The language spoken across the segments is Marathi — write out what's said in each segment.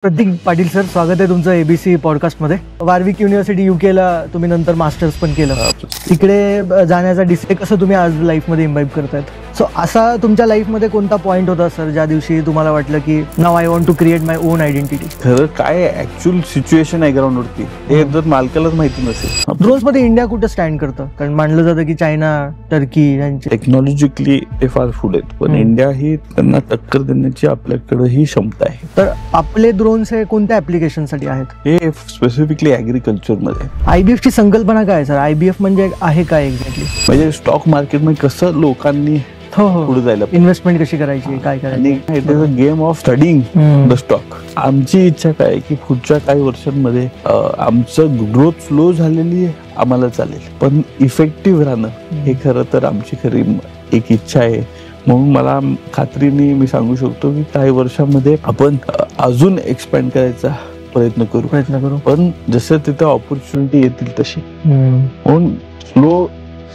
प्रतीक पाटील सर, स्वागत आहे तुमचं एबीसी पॉडकास्टमध्ये. वार्विक युनिव्हर्सिटी UK ला तुम्ही नंतर मास्टर्स पण केलं. तिकडे जाण्याचा डिसिजन कसं तुम्ही आज लाईफमध्ये इम्बाईब करतायत? सो असा तुमच्या लाईफमध्ये कोणता पॉईंट होता सर ज्या दिवशी तुम्हाला वाटलं की now I want to create my own identity? खरं काय ऍक्च्युअल सिच्युएशन आहे ग्राउंडवरती हे जर मालकालाच माहिती नसेल. ड्रोन्समध्ये इंडिया कुठं स्टँड करतं? कारण मानलं जातं की चायना, टर्की यांचे टेक्नॉलॉजिकली ते फार पुढे आहेत, पण इंडिया ही त्यांना टक्कर देण्याची आपल्याकडे ही क्षमता आहे. तर आपले ड्रोन्स हे कोणत्या ऍप्लिकेशन साठी आहेत? हे स्पेसिफिकली ऍग्रिकल्चर मध्ये. IBF ची संकल्पना काय सर? IBF म्हणजे आहे काय एक्झॅक्टली? म्हणजे स्टॉक मार्केट मध्ये कसं लोकांनी पुढे जायला, इन्व्हेस्टमेंट कशी करायची, काय करायचं, game of studying the stock. आमची इच्छा काय की पुढच्या काही वर्षांमध्ये आमचं ग्रोथ स्लो झालेली आम्हाला चालेल, पण इफेक्टिव्ह राहणं हे खरं तर आमची खरी एक इच्छा आहे. म्हणून मला खात्रीने मी सांगू शकतो की काही वर्षांमध्ये आपण अजून एक्सपॅन्ड करायचा प्रयत्न करू, पण जसं तिथे ऑपॉर्च्युनिटी येतील तशी. म्हणून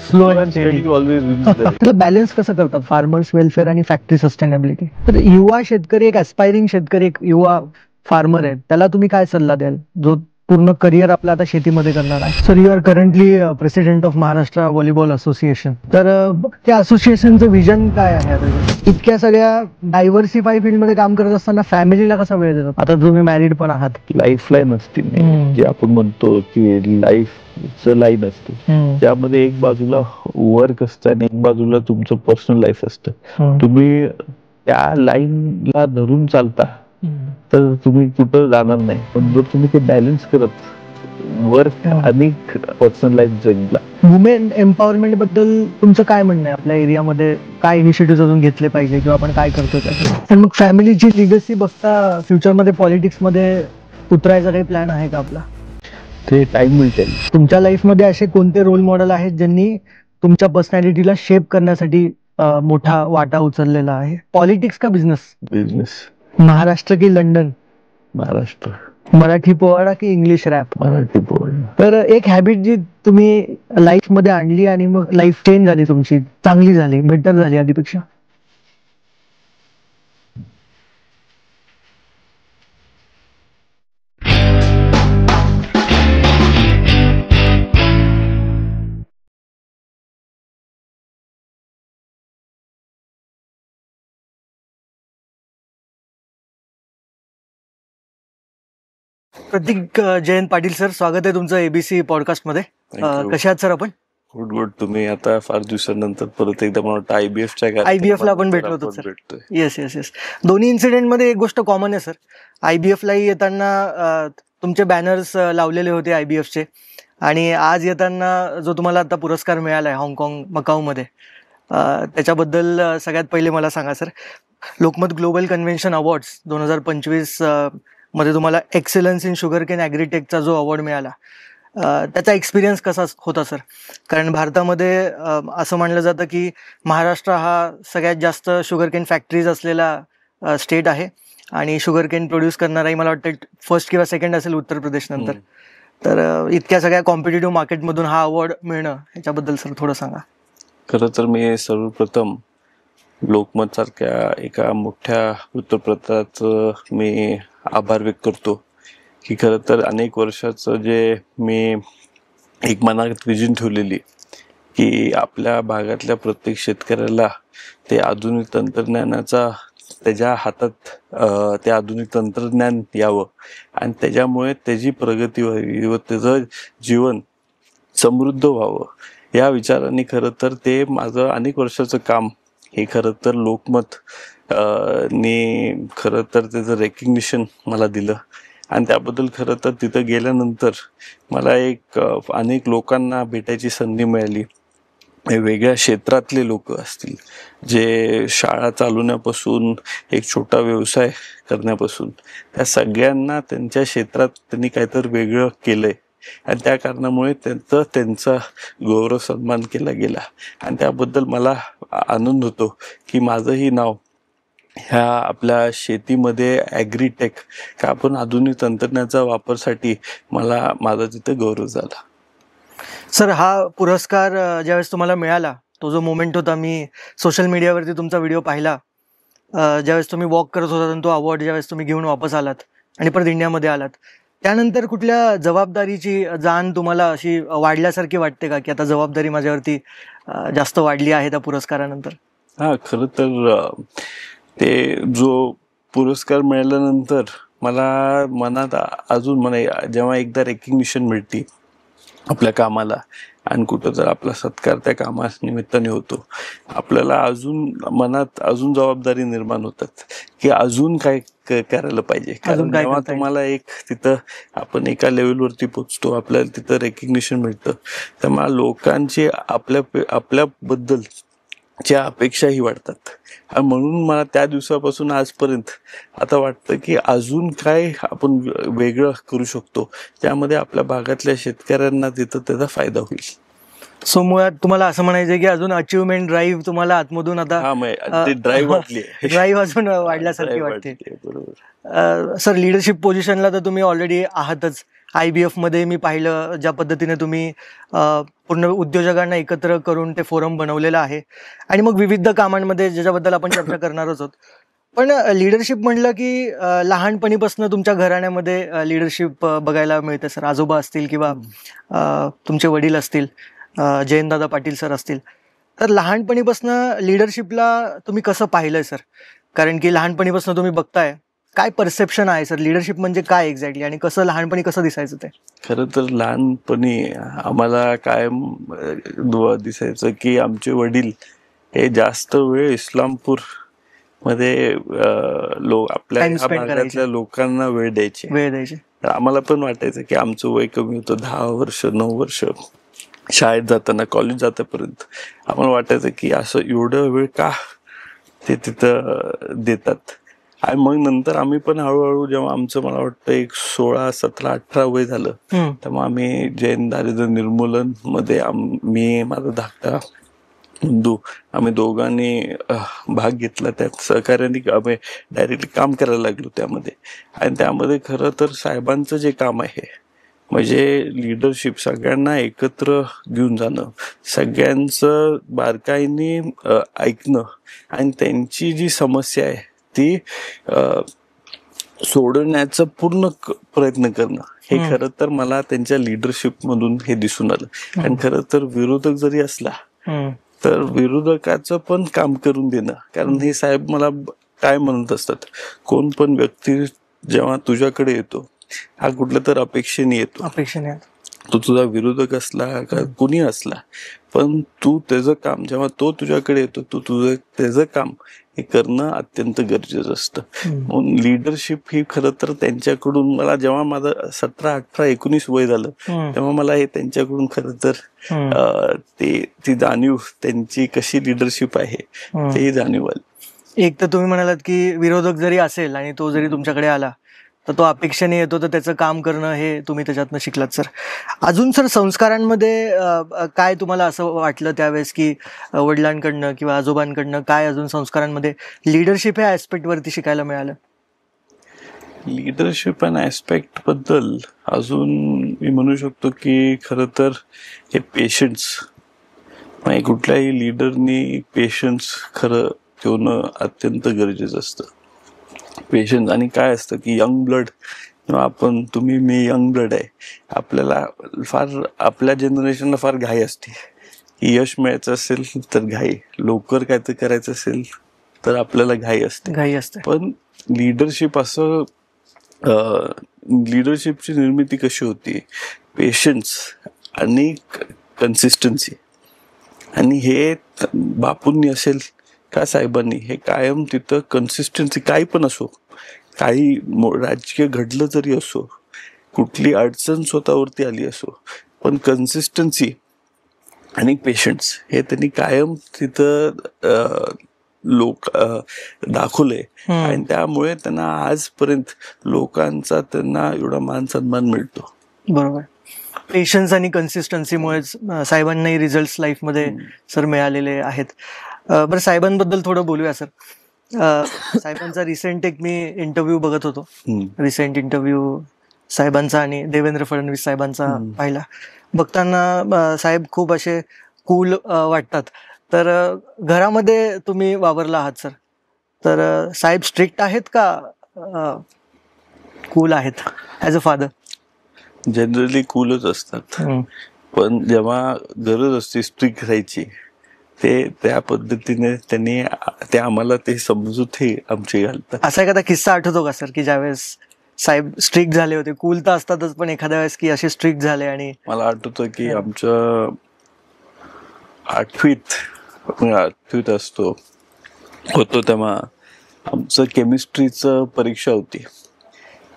slow and study always. Balance कसं करतात फार्मर्स वेलफेअर आणि फॅक्टरी सस्टेनेबिलिटी? तर युवा शेतकरी, एक ऍस्पायरिंग शेतकरी, एक युवा फार्मर आहे, त्याला तुम्ही काय सल्ला द्याल जो पूर्ण करिअर आपलं आता शेतीमध्ये करणार आहे? Sir, you are currently president of Maharashtra volleyball association. तर त्या असोसिएशनचं विजन काय आहे आता? इतक्या सगळ्या डायव्हर्सिफाय फील्डमध्ये काम करत असताना फॅमिलीला कसा वेळ देतात? आता तुम्ही मॅरिड पण आहात. लाईफ लाईन असते जे आपण म्हणतो की लाईफ लाईन असते, त्यामध्ये एक बाजूला वर्क असतं आणि एक बाजूला तुमचं पर्सनल लाईफ असतं. तुम्ही त्या लाईनला धरून चालता तर तुम्ही कुठं जाणार नाही, पण जर तुम्ही ते बॅलन्स करत वर्क आणि पर्सनल लाईफ जगला. वुमेन एम्पॉवरमेंट बद्दल तुमचं काय म्हणणं आहे? आपल्या एरियामध्ये काय इनिशिएटिव्ह अजून घेतले पाहिजे किंवा आपण काय करतो त्यासाठी? मग फॅमिलीची लिगसी बघता फ्युचरमध्ये पॉलिटिक्समध्ये उतरायचा काही प्लॅन आहे का आपला? ते टाइम मिळते. तुमच्या लाईफमध्ये असे कोणते रोल मॉडेल आहेत ज्यांनी तुमच्या पर्सनॅलिटीला शेप करण्यासाठी मोठा वाटा उचललेला आहे? पॉलिटिक्स का बिझनेस? महाराष्ट्र की लंडन? महाराष्ट्र. मराठी पोवाडा की इंग्लिश रॅप? मराठी पोवाडा. तर एक हॅबिट जी तुम्ही लाईफ मध्ये आणली आणि मग लाईफ चेंज झाली, तुमची चांगली झाली, बेटर झाली आधीपेक्षा? प्रतीक जयंत पाटील सर, स्वागत आहे तुमचं एबीसी पॉडकास्टमध्ये. कशा आहात सर आपण? गुड. तुम्ही आता फार दिवसानंतर परत एकदा मला वाटतं IBF ला आपण भेटलो होतो सर. येस. दोन्ही इन्सिडेंट मध्ये एक गोष्ट कॉमन आहे सर. IBF लाही येताना तुमचे बॅनर्स लावलेले होते IBF चे, आणि आज येताना जो तुम्हाला आता पुरस्कार मिळाला आहे हाँगकाँग मकाऊमध्ये, त्याच्याबद्दल सगळ्यात पहिले मला सांगा sir. Lokmat global convention awards 2025 मध्ये तुम्हाला एक्सेलन्स इन शुगरकेन ॲग्रीटेकचा जो अवॉर्ड मिळाला, त्याचा एक्सपिरियन्स कसा होता सर? कारण भारतामध्ये असं म्हणलं जातं की महाराष्ट्र हा सगळ्यात जास्त शुगरकेन फॅक्टरीज असलेला स्टेट आहे, आणि शुगरकेन प्रोड्यूस करणाराही मला वाटतं फर्स्ट किंवा सेकंड असेल उत्तर प्रदेश नंतर. तर इतक्या सगळ्या कॉम्पिटेटिव्ह मार्केटमधून हा अवॉर्ड मिळणं, ह्याच्याबद्दल सर थोडं सांगा. खरं तर मी सर्वप्रथम लोकमत सारख्या एका मोठ्या वृत्तपत्राचं मी आभार व्यक्त करतो की खरं तर अनेक वर्षाचं जे मी एक मनात विजन ठेवलेली की आपल्या भागातल्या प्रत्येक शेतकऱ्याला ते आधुनिक तंत्रज्ञानाचा त्याच्या हातात ते आधुनिक तंत्रज्ञान यावं आणि त्याच्यामुळे त्याची प्रगती व्हावी व त्याचं जीवन समृद्ध व्हावं, या विचाराने खरं तर ते माझं अनेक वर्षाचं काम हे खरं तर लोकमत ने खरं तर त्याचं रेकग्निशन मला दिलं. आणि त्याबद्दल खरं तर तिथं गेल्यानंतर मला एक अनेक लोकांना भेटायची संधी मिळाली. वेगळ्या क्षेत्रातले लोक असतील, जे शाळा चालवण्यापासून एक छोटा व्यवसाय करण्यापासून, त्या सगळ्यांना त्यांच्या क्षेत्रात त्यांनी काहीतरी वेगळं केलंय आणि त्या कारणामुळे त्यांचा गौरव सन्मान केला गेला. आणि त्याबद्दल मला आनंद होतो की माझंही नाव ह्या आपल्या शेतीमध्ये ॲग्रीटेक का आपण आधुनिक तंत्रज्ञानाचा वापरसाठी माझा तिथे गौरव झाला. सर, हा पुरस्कार ज्यावेळेस तुम्हाला मिळाला, तो जो मोमेंट होता, मी सोशल मीडियावरती तुमचा व्हिडिओ पाहिला. ज्यावेळेस तुम्ही वॉक करत होता आणि तो अवॉर्ड ज्यावेळेस तुम्ही घेऊन वापस आलात, आणि परत इंडियामध्ये आलात. त्यानंतर कुठल्या जबाबदारीची जाण तुम्हाला अशी वाढल्यासारखी वाटते का, की आता जबाबदारी माझ्यावरती जास्त वाढली आहे त्या पुरस्कारानंतर? हा, खरं तर ते जो पुरस्कार मिळाल्यानंतर मला मनात अजून जेव्हा एकदा रेकग्निशन मिळते आपल्या कामाला आणि कुठं जर आपला सत्कार त्या कामानिमित्ताने होतो, आपल्याला अजून मनात अजून जबाबदारी निर्माण होतात की अजून काय करायला पाहिजे. कारण जेव्हा तुम्हाला तिथं आपण एका लेवलवरती पोहोचतो, आपल्याला तिथं रेकग्निशन मिळतं, तेव्हा लोकांची आपल्याबद्दल च्या अपेक्षाही वाढतात. म्हणून मला त्या दिवसापासून आजपर्यंत आता वाटतं की अजून काय आपण वेगळं करू शकतो, त्यामध्ये आपल्या भागातल्या शेतकऱ्यांना तिथं त्याचा फायदा होईल. सो मुळात तुम्हाला असं म्हणायचं की अजून अचिव्हमेंट ड्राईव्ह तुम्हाला आतमधून आता ड्राईव्ह अजून वाढल्यासारखी वाटते. बरोबर सर, लिडरशिप पोझिशनला तर तुम्ही ऑलरेडी आहातच. IBF मध्ये मी पाहिलं ज्या पद्धतीने तुम्ही पूर्ण उद्योजकांना एकत्र करून ते फोरम बनवलेलं आहे आणि मग विविध कामांमध्ये ज्याच्याबद्दल आपण चर्चा करणारच आहोत. पण लिडरशिप म्हणलं की लहानपणीपासून तुमच्या घराण्यामध्ये लिडरशिप बघायला मिळते सर. आजोबा असतील किंवा तुमचे वडील असतील, जयंतदादा पाटील सर असतील, तर लहानपणीपासून लिडरशिपला तुम्ही कसं पाहिलंय सर? कारण की लहानपणीपासून तुम्ही बघताय, काय परसेप्शन आहे सर, लिडरशिप म्हणजे काय एक्झॅक्टली आणि कसं लहानपणी कसं दिसायचं ते? खरं तर लहानपणी आम्हाला कायम दिसायचं की आमचे वडील हे जास्त वेळ इस्लामपूर मध्ये आपल्या भागातल्या लोकांना वेळ द्यायचे. आम्हाला पण वाटायचं की आमचं वय कमी होतं, 10 वर्ष 9 वर्ष शाळेत जाताना, कॉलेज जातापर्यंत आम्हाला वाटायचं की असं एवढं वेळ का ते तिथं देतात. आणि मग नंतर आम्ही पण हळूहळू जेव्हा आमचं मला वाटतं 16, 17, 18 वय झालं, तेव्हा आम्ही जैन दारिद्र्य निर्मूलन मध्ये मी माझा धाकटा बंधू आम्ही दोघांनी भाग घेतला. त्यात सहकार्याने आम्ही डायरेक्टली काम करायला लागलो त्यामध्ये. आणि त्यामध्ये खरं तर साहेबांचं जे काम आहे म्हणजे लिडरशिप, सगळ्यांना एकत्र घेऊन जाणं, सगळ्यांचं बारकाईने ऐकणं आणि त्यांची जी समस्या आहे ती सोडवण्याचा पूर्ण प्रयत्न करणं, हे खरं तर मला त्यांच्या लिडरशिप मधून हे दिसून आलं. आणि खरं तर विरोधक जरी असला तर विरोधकाचं पण काम करून देणं. कारण हे साहेब मला काय म्हणत असतात, कोण पण व्यक्ती जेव्हा तुझ्याकडे येतो हा कुठल्या तर अपेक्षेने येतो. तो तुझा विरोधक असला का कुणी असला, पण तू त्याचं काम जेव्हा तो तुझ्याकडे येतो, तू तुझं त्याचं काम हे करणं अत्यंत गरजेचं असतं. म्हणून लिडरशिप ही खरं तर त्यांच्याकडून मला, जेव्हा माझं 17, 18, 19 वय झालं, तेव्हा मला हे त्यांच्याकडून खरं तर ती जाणीव, त्यांची कशी लिडरशिप आहे तेही जाणीव आली. एक तर तुम्ही म्हणालात की विरोधक जरी असेल आणि तो जरी तुमच्याकडे आला तर तो अपेक्षेने येतो, तर त्याचं काम करणं हे तुम्ही त्याच्यातनं शिकलात सर. अजून सर, संस्कारांमध्ये काय तुम्हाला असं वाटलं त्यावेळेस की वडिलांकडनं किंवा आजोबांकडनं काय अजून संस्कारांमध्ये लिडरशिप ह्या ऍस्पेक्ट वरती शिकायला मिळालं? लिडरशिप अँड ऍस्पेक्ट बद्दल अजून मी म्हणू शकतो की खरं तर हे पेशन्स, कुठल्याही लिडरनी पेशन्स खरं ठेवणं अत्यंत गरजेचं असतं. पेशन्स. आणि काय असतं की यंग ब्लड, तुम्ही मी यंग ब्लड आहे, आपल्याला फार, आपल्या जनरेशनला फार घाई असते की यश मिळायचं असेल तर घाई, लवकर काय तर करायचं असेल तर आपल्याला घाई असते. पण लिडरशिप असं, लिडरशिपची निर्मिती कशी होती, पेशन्स आणि कन्सिस्टन्सी. आणि हे बापूंनी असेल का साहेबांनी हे कायम तिथं कन्सिस्टन्सी, काही पण असो, काही राजकीय घडलं जरी असो, कुठली अडचण स्वतःवरती आली असो, पण कन्सिस्टन्सी आणि पेशन्स हे त्यांनी कायम तिथं दाखवलंय. आणि त्यामुळे त्यांना आजपर्यंत लोकांचा त्यांना एवढा मान सन्मान मिळतो. बरोबर. पेशन्स आणि कन्सिस्टन्सीमुळेच साहेबांनाही रिझल्ट लाईफमध्ये सर मिळालेले आहेत. बरं, साहेबांबद्दल थोडं बोलूया सर. साहेबांचा रिसेंट एक मी इंटरव्ह्यू बघत होतो, रिसेंट इंटरव्ह्यू साहेबांचा आणि देवेंद्र फडणवीस साहेबांचा पाहिला. बघताना साहेब खूप असे कूल वाटतात. तर घरामध्ये तुम्ही वावरला आहात सर, तर साहेब स्ट्रिक्ट आहेत का? कूल आहेत ॲज अ फादर? जनरली कूलच असतात, पण जेव्हा गरज असते स्ट्रिक्ट राहायची ते त्या पद्धतीने त्यांनी ते आम्हाला ते समजूतही आमची घालतात. असा एखादा किस्सा आठवतो का सर की ज्यावेळेस साहेब स्ट्रिक्ट झाले होते? कूल तर असतातच, पण एखाद्या वेळेस की असे स्ट्रिक्ट झाले? आणि मला आठवतं की आमचं आठवीत होतो तेव्हा आमचं केमिस्ट्रीचं परीक्षा होती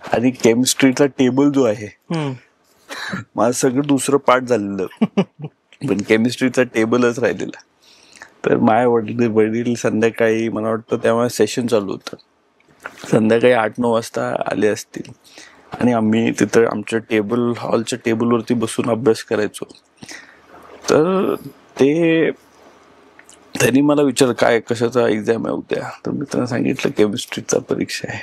आणि केमिस्ट्रीचा टेबल जो आहे माझं सगळं दुसरं पाठ झालेलं पण केमिस्ट्रीचा टेबलच राहिलेला. तर माझ्या वडील संध्याकाळी, मला वाटतं तेव्हा सेशन चालू होतं, संध्याकाळी 8-9 वाजता आले असतील आणि आम्ही तिथं आमच्या हॉलच्या टेबलवरती बसून अभ्यास करायचो. तर त्यांनी मला विचारलं काय कशाचा एक्झाम आहे उद्या. तर मी त्यांना सांगितलं केमिस्ट्रीचा परीक्षा आहे.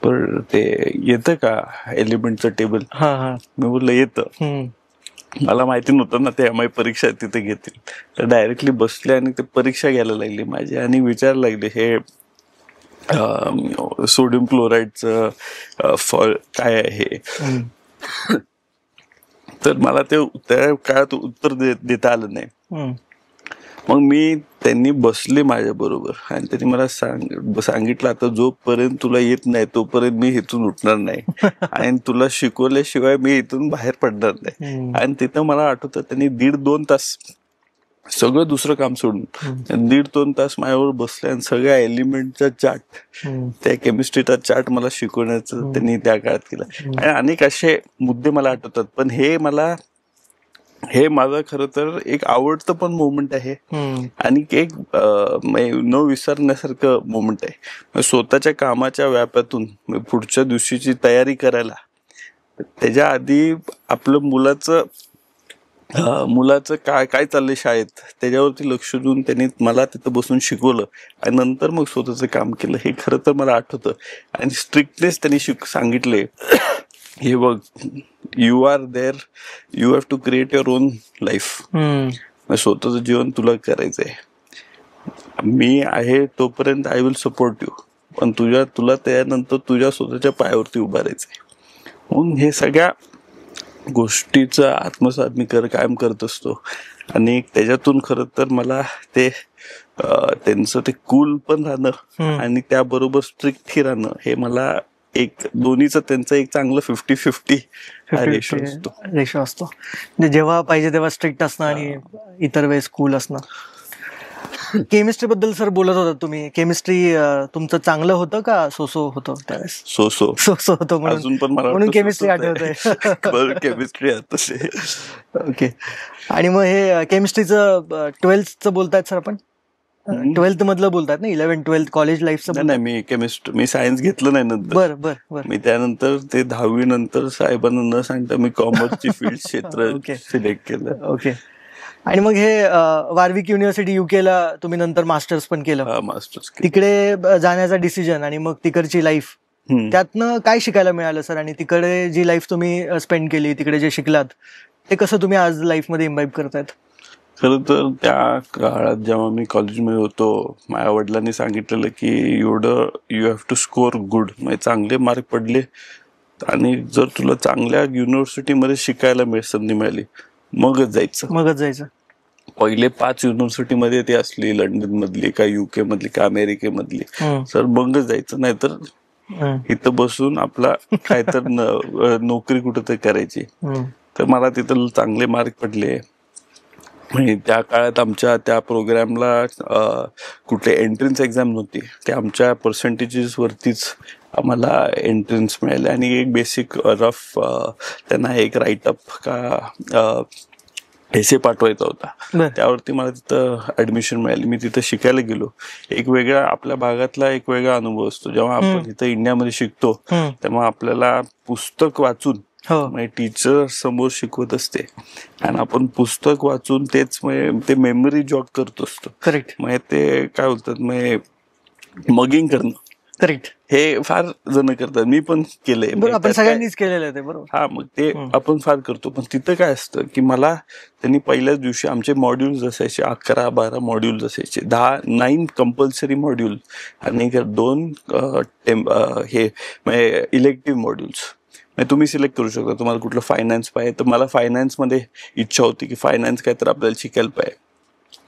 पण ते येतं का एलिमेंटचं टेबल? मी बोललं येतं. मला माहिती नव्हतं ना ते माझी परीक्षा तिथे घेतील. तर डायरेक्टली बसले आणि ते परीक्षा घ्यायला लागली माझी आणि विचारायला लागले हे सोडियम क्लोराईडचं फळ काय आहे. तर मला ते त्या काळात उत्तर देता आलं नाही. मग त्यांनी बसले माझ्या बरोबर आणि त्यांनी मला सांगितलं आता जोपर्यंत तुला येत नाही तोपर्यंत मी इथून उठणार नाही आणि तुला शिकवल्याशिवाय मी इथून बाहेर पडणार नाही. आणि तिथं मला आठवतं त्यांनी 1.5-2 तास सगळं दुसरं काम सोडून 1.5-2 तास माझ्यावर बसले आणि सगळ्या एलिमेंटचा चार्ट, त्या केमिस्ट्रीचा चार्ट मला शिकवण्याचं त्यांनी त्या काळात केलं. आणि अनेक असे मुद्दे मला आठवतात. पण हे माझं खरं तर एक आवडतं पण मोमेंट आहे आणि एक न विसरण्यासारखं मोमेंट आहे. स्वतःच्या कामाच्या व्यापातून पुढच्या दिवशीची तयारी करायला त्याच्या आधी आपलं मुलाचं काय चाललंय शाळेत त्याच्यावरती लक्ष देऊन त्यांनी मला तिथं बसून शिकवलं आणि नंतर मग स्वतःचं काम केलं. हे खरं तर मला आठवतं. आणि स्ट्रिक्टनेस त्यांनी सांगितले हे बघ, you are there, you have to create your own life. स्वतःचं जीवन तुला करायचंय. मी आहे तोपर्यंत आय विल सपोर्ट यू, पण तुला त्यानंतर तुझ्या स्वतःच्या पायावरती उभा राहायचंय. म्हणून हे सगळ्या गोष्टीचा आत्मसात मी कायम करत असतो. आणि त्याच्यातून खरं तर मला ते त्यांचं ते कूल पण राहणं आणि त्याबरोबर स्ट्रिक्टही राहणं हे मला एक दोन्हीचं त्यांचं एक चांगलं 50-50 रेशो असतो. म्हणजे जेव्हा पाहिजे तेव्हा स्ट्रिक्ट असणं आणि इतर वेळेस कूल असणं. केमिस्ट्री बद्दल सर बोलत होता तुम्ही. केमिस्ट्री तुमचं चांगलं होतं का सोसो होतं त्यावेळेस? सोसो होतं म्हणून केमिस्ट्री आठवतंय. Chemistry okay. आणि मग हे केमिस्ट्रीचं 12th बोलतायत सर आपण? 12th मधलं बोलतात ना? 11-12 कॉलेज लाईफचं? नाही, मी सायन्स घेतलं नाही नंतर. बरं. मी त्यानंतर ते 10वी नंतर साहेबांना न सांगता मी कॉमर्सची फील्ड क्षेत्र सिलेक्ट केलं. ओके. आणि मग हे वार्विक युनिव्हर्सिटी युकेला तुम्ही नंतर मास्टर्स पण केलं. मास्टर्स तिकडे जाण्याचा डिसिजन आणि मग तिकडची लाईफ, त्यातनं काय शिकायला मिळालं सर? आणि तिकडे जी लाईफ तुम्ही स्पेंड केली, तिकडे जे शिकलात, ते कसं तुम्ही आज लाईफमध्ये इम्बाईब करतायत? खरं तर त्या काळात जेव्हा मी कॉलेजमध्ये होतो, माझ्या वडिलांनी सांगितलेलं की you have to score good, म्हणजे चांगले मार्क पडले आणि जर तुला चांगल्या युनिव्हर्सिटीमध्ये शिकायला संधी मिळाली मगच जायचं. पहिले 5 युनिव्हर्सिटीमध्ये ती असली, लंडन मधली का UK मधली का अमेरिकेमधली, सर मगच जायचं. नाहीतर इथं बसून आपला काय तर नोकरी कुठंतरी करायची. तर मला तिथं चांगले मार्क पडले. त्या काळात आमच्या त्या प्रोग्रामला कुठे एंट्रन्स एक्झाम नव्हती, ते आमच्या पर्सेंटेजेस वरतीच आम्हाला एंट्रन्स मिळाले. आणि एक बेसिक रफ त्यांना एक राईटअप का एसे पाठवायचा होता, त्यावरती मला तिथं ऍडमिशन मिळाली. मी तिथं शिकायला गेलो. एक वेगळा आपल्या भागातला एक वेगळा अनुभव असतो जेव्हा आपण इथं इंडियामध्ये शिकतो. तेव्हा आपल्याला पुस्तक वाचून टीचर समोर शिकवत असते आणि आपण पुस्तक वाचून तेच ते मेमरी जॉग करत असतो. करेक्ट. ते काय बोलतात मगिंग करणं, करेक्ट. हे फार जण करतात, मी पण केलंय, आपण सगळ्यांनीच केलेलं आहे ते, बरोबर. हा, मग ते आपण फार करतो. पण तिथं काय असतं की मला त्यांनी पहिल्याच दिवशी आमचे मॉड्यूल्स असायचे 11-12 मॉड्यूल्स असायचे, 9 कंपल्सरी मॉड्यूल आणि 2 हे इलेक्टिव्ह मॉड्यूल्स. तुम्ही सिलेक्ट करू शकता तुम्हाला कुठलं फायनान्स पाहिजे. तर मला फायनान्समध्ये इच्छा होती की फायनान्स काय तर आपल्याला शिकायला पाहिजे,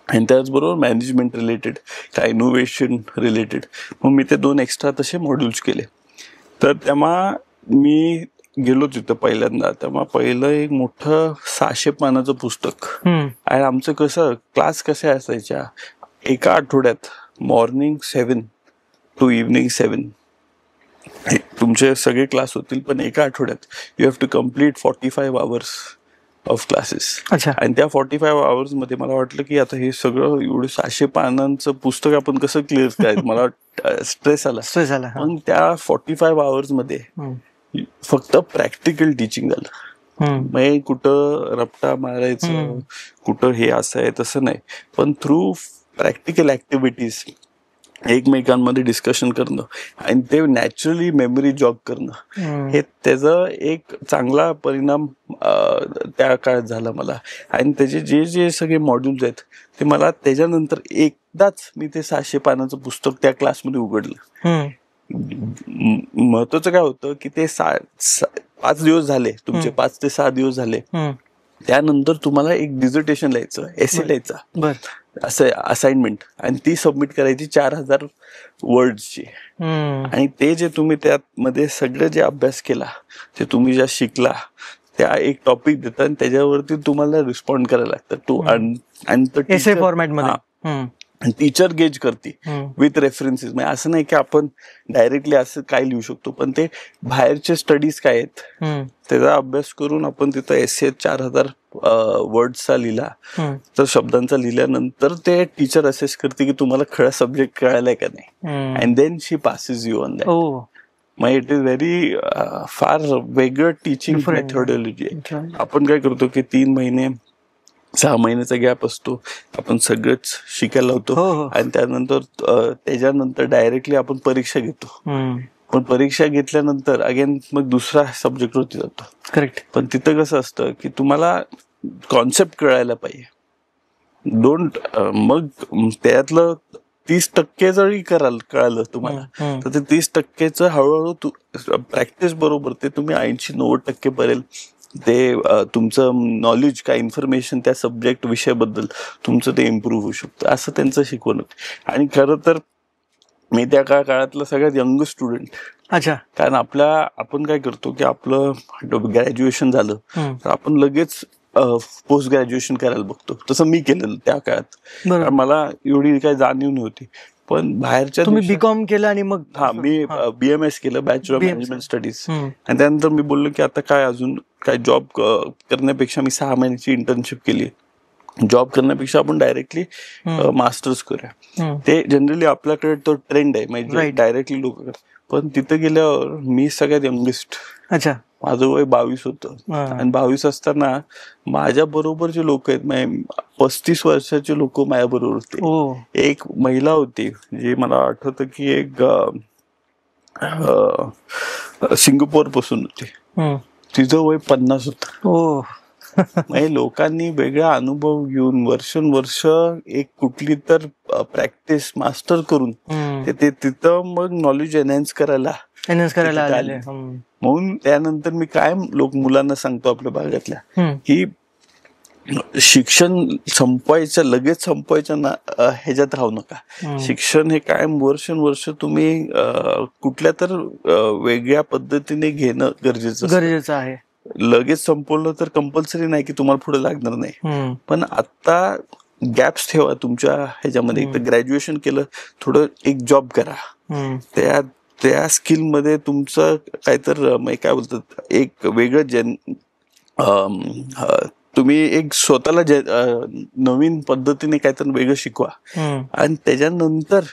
आणि त्याचबरोबर मॅनेजमेंट रिलेटेड, काय इनोव्हेशन रिलेटेड. मग मी ते 2 एक्स्ट्रा तसे मॉड्यूल्स केले. तर तेव्हा मी गेलो तिथं पहिल्यांदा, तेव्हा पहिलं एक मोठं 600 पानाचं पुस्तक. आणि आमचं कसं क्लास कसे असायच्या, एका आठवड्यात मॉर्निंग 7 to इव्हनिंग 7 तुमचे सगळे क्लास होतील, पण एका आठवड्यात you have to complete 45 hours of classes. आणि त्या 45 hours मध्ये मला वाटलं की आता हे सगळं एवढं 600 पानांचं पुस्तक आपण कसं क्लिअर करायचं, मला स्ट्रेस आला. पण त्या 45 hours मध्ये फक्त प्रॅक्टिकल टीचिंग झालं. मग कुठं रपटा मारायचं, कुठं हे असं आहे तसं नाही, पण थ्रू प्रॅक्टिकल ऍक्टिव्हिटीज एकमेकांमध्ये डिस्कशन करणं आणि ते नॅचरली मेमरी जॉग करणं, हे त्याचा एक चांगला परिणाम त्या काळात झाला मला. आणि त्याचे जे जे सगळे मॉड्यूल्स आहेत ते मला त्याच्यानंतर एकदाच मी ते 600 पानाचं पुस्तक त्या क्लासमध्ये उघडलं. महत्वाचं काय होतं की ते 5 दिवस झाले तुमचे, 5 ते 6 दिवस झाले, त्यानंतर तुम्हाला एक डिझर्टेशन लिहायचं, एसे लिहायचा, असं असाइनमेंट, आणि ती सबमिट करायची 4000 वर्ड्सची. आणि ते जे तुम्ही त्यामध्ये सगळं जे अभ्यास केला, ते तुम्ही ज्या शिकला, त्या एक टॉपिक देतात आणि त्याच्यावरती तुम्हाला रिस्पॉन्ड करायला लागतं. एसे फॉर्मॅटमध्ये टीचर गेज करते विथ रेफरन्सेस. म्हणजे असं नाही की आपण डायरेक्टली असं काय लिहू शकतो, पण ते बाहेरचे स्टडीज काय आहेत त्याचा अभ्यास करून आपण तिथं एसे 4000 वर्ड्सचा लिहिला, तर शब्दांचा लिहिल्यानंतर ते टीचर असेस करते की तुम्हाला खरा सब्जेक्ट कळालाय का नाही, and then she passes you on that. मग इट इज व्हेरी फार वेगळं टीचिंग मेथोडॉलॉजी आहे. आपण काय करतो की 3 महिने 6 महिन्याचा गॅप असतो, आपण सगळंच शिकायला होतो, आणि त्याच्यानंतर डायरेक्टली आपण परीक्षा घेतो. पण परीक्षा घेतल्यानंतर अगेन मग दुसरा सब्जेक्ट वरती जातो. करेक्ट. पण तिथं कसं असतं की तुम्हाला कॉन्सेप्ट कळायला पाहिजे. मग त्यातलं 30% जरी कळालं तुम्हाला, तर ते 30% हळूहळू प्रॅक्टिस बरोबर ते तुम्ही 80-90% पर्यंत ते तुमचं नॉलेज, काय इन्फॉर्मेशन त्या सब्जेक्ट विषयाबद्दल तुमचं ते इम्प्रूव्ह होऊ शकतं, असं त्यांचं शिकवण होतं. आणि खरं तर मी त्या काळातला सगळ्यात यंग स्टुडंट. अच्छा. कारण आपण काय करतो की आपलं ग्रॅज्युएशन झालं तर आपण लगेच पोस्ट ग्रॅज्युएशन करायला बघतो. तसं मी केलेलं त्या काळात, मला एवढी काही जाणीव नव्हती. पण बाहेरच्या तुम्ही बीकॉम केलं आणि मग मी BMS केलं, बॅचलर ऑफ मॅनेजमेंट स्टडीज. आणि त्यानंतर मी बोललो की आता काय अजून काय जॉब करण्यापेक्षा मी 6 महिन्याची इंटर्नशिप केली. जॉब करण्यापेक्षा आपण डायरेक्टली मास्टर्स करूया. ते जनरली आपल्याकडे तो ट्रेंड आहे, म्हणजे डायरेक्टली लोक करतात. पण तिथं गेल्यावर मी सगळ्यात यंगेस्ट. अच्छा. माझं वय 22 होतं. आणि 22 असताना माझ्या बरोबर जे लोक आहेत, 35 वर्षाचे लोक माझ्या बरोबर होते. एक महिला होती जी मला आठवतं की एक सिंगापूर पासून होती, तिचं वय 50 होतं. म्हणजे लोकांनी वेगळा अनुभव घेऊन वर्षानुवर्ष एक कुठली तर प्रॅक्टिस मास्टर करून ते तिथं मग नॉलेज एनहान्स करायला आले. म्हणून त्यानंतर मी काय मुलांना सांगतो आपल्या भागातल्या की शिक्षण लगेच संपवायचं ह्याच्यात राहू नका. शिक्षण हे कायम वर्षानुवर्ष तुम्ही कुठल्या तर वेगळ्या पद्धतीने घेणं गरजेचं आहे. लगेच संपवलं तर कंपल्सरी नाही की तुम्हाला पुढे लागणार नाही, पण आता गॅप्स ठेवा तुमच्या ह्याच्यामध्ये. एक तर ग्रॅज्युएशन केलं, थोडं एक जॉब करा, त्या स्किल मध्ये तुमचं काहीतरी काय बोलतात एक वेगळं तुम्ही एक स्वतःला नवीन पद्धतीने काहीतरी वेगळं शिकवा, आणि त्याच्यानंतर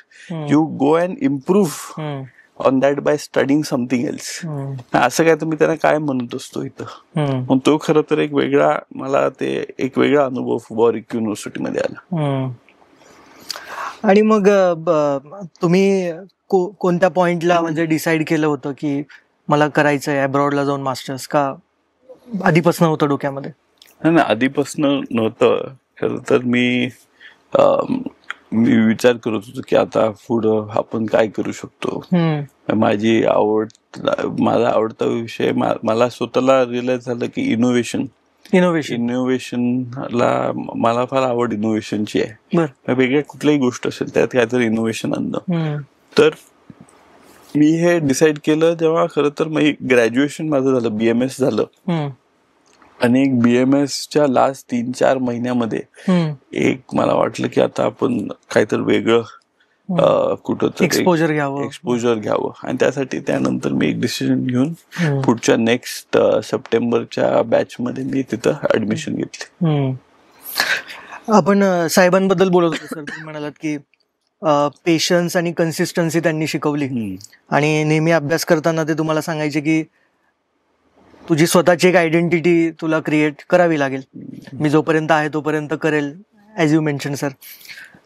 you go and improve on that by studying something else. असं काय तुम्ही त्यांना काय म्हणत असतो इथं. मग तो खरं तर एक वेगळा मला ते एक वेगळा अनुभव वॉरिक युनिव्हर्सिटीमध्ये आला. आणि मग तुम्ही कोणत्या पॉइंटला म्हणजे डिसाईड केलं होतं की मला करायचं आहे अब्रॉडला जाऊन मास्टर्स, का आधीपासून होतं डोक्यामध्ये? नाही, आधीपासून नव्हतं. खरं तर मी विचार करत होतो की आता पुढं आपण काय करू शकतो. माझी माझा आवडता विषय, मला स्वतःला रिअलाइज झालं की इनोव्हेशनला मला फार आवड इनोव्हेशनची आहे. वेगळ्या कुठल्याही गोष्ट असेल त्यात काहीतरी इनोव्हेशन आणणं. तर मी हे डिसाईड केलं जेव्हा खरं तर ग्रॅज्युएशन माझं झालं, BMS झालं. आणि एक BMSच्या लास्ट 3-4 महिन्यामध्ये एक मला वाटलं की आता आपण काहीतरी वेगळं कुठं एक्सपोजर घ्यावं. आणि त्यासाठी त्यानंतर मी एक डिसिजन घेऊन पुढच्या नेक्स्ट सप्टेंबरच्या बॅच मध्ये मी तिथं ऍडमिशन घेतली. आपण साहेबांबद्दल बोलत होतो सर, तुम्ही म्हणालात की पेशन्स आणि कन्सिस्टन्सी त्यांनी शिकवली आणि नेहमी अभ्यास करताना ते तुम्हाला सांगायचे की तुझी स्वतःची एक आयडेंटिटी तुला क्रिएट करावी लागेल, मी जोपर्यंत आहे तोपर्यंत करेल, ॲज यू मेन्शन सर.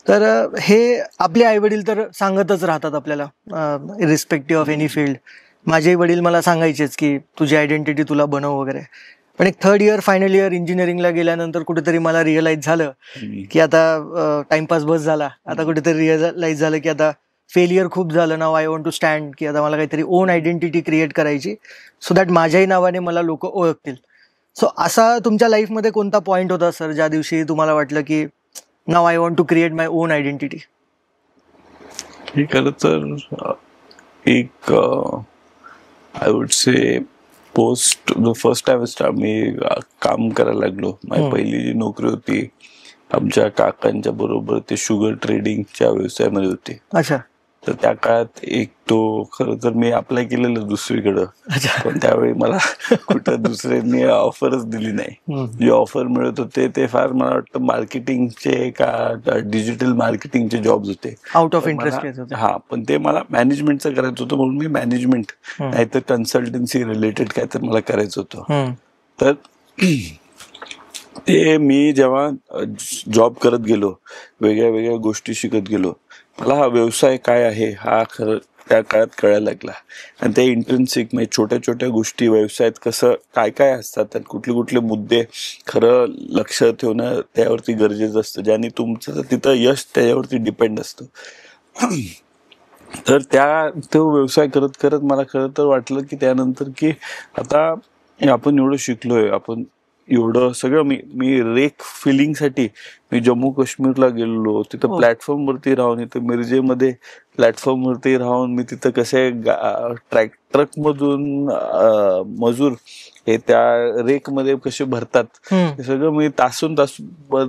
तर हे आपले आई वडील तर सांगतच राहतात आपल्याला इरिस्पेक्टिव्ह ऑफ एनी फील्ड. माझे वडील मला सांगायचेच की तुझी आयडेंटिटी तुला बनव वगैरे. पण एक थर्ड इयर फायनल इयर इंजिनिअरिंगला गेल्यानंतर कुठेतरी मला रिअलाइज झालं की आता टाइमपास बस झाला, आता कुठेतरी रिअलाइज झालं की आता फेलियर खूप झालं. नाव आय वॉन्ट टू स्टँड, की आता मला काहीतरी ओन आयडेंटिटी क्रिएट करायची सो दॅट माझ्याही नावाने मला लोक ओळखतील. सो असा तुमच्या लाईफमध्ये कोणता पॉइंट होता सर ज्या दिवशी तुम्हाला वाटलं की now I want to create my own identity? हे खरं तर एक I would say post the first time मी काम करायला लागलो. माझी पहिली जी नोकरी होती आमच्या काकांच्या बरोबर, ते शुगर ट्रेडिंगच्या व्यवसायामध्ये होते. अच्छा. तर त्या काळात एक तो खरं तर मी अप्लाय केलेलं दुसरीकडं, पण त्यावेळी मला कुठं दुसऱ्यांनी ऑफरच दिली नाही. जे ऑफर मिळत होते ते फार मला वाटतं मार्केटिंगचे का डिजिटल मार्केटिंगचे जॉब्स होते, आउट ऑफ इंटरेस्ट. हा, पण ते मला मॅनेजमेंटचं करायचं होतं म्हणून मी मॅनेजमेंट नाहीतर कन्सल्टन्सी रिलेटेड काय तर मला करायचं होतं. तर ते मी जेव्हा जॉब करत गेलो, वेगळ्या वेगळ्या गोष्टी शिकत गेलो, मला हा व्यवसाय काय आहे हा खरं त्या काळात कळायला लागला. आणि ते इंट्रिन्सिक म्हणजे छोट्या छोट्या गोष्टी व्यवसायात कसं काय काय असतात, कुठले कुठले मुद्दे खरं लक्ष ठेवणं त्यावरती गरजेचं असतं, ज्याने तुमचं तिथं यश त्याच्यावरती डिपेंड असतं. तर तो व्यवसाय करत करत मला खरं तर वाटलं की त्यानंतर की आता आपण एवढं शिकलोय, आपण एवढं सगळं मी रेक फिलिंगसाठी मी जम्मू काश्मीरला गेलो. तिथं प्लॅटफॉर्मवरती राहून, इथं मिरजेमध्ये प्लॅटफॉर्मवरती राहून मी तिथं कसे ट्रक मधून मजूर हे त्या रेकमध्ये कसे भरतात हे सगळं मी तासून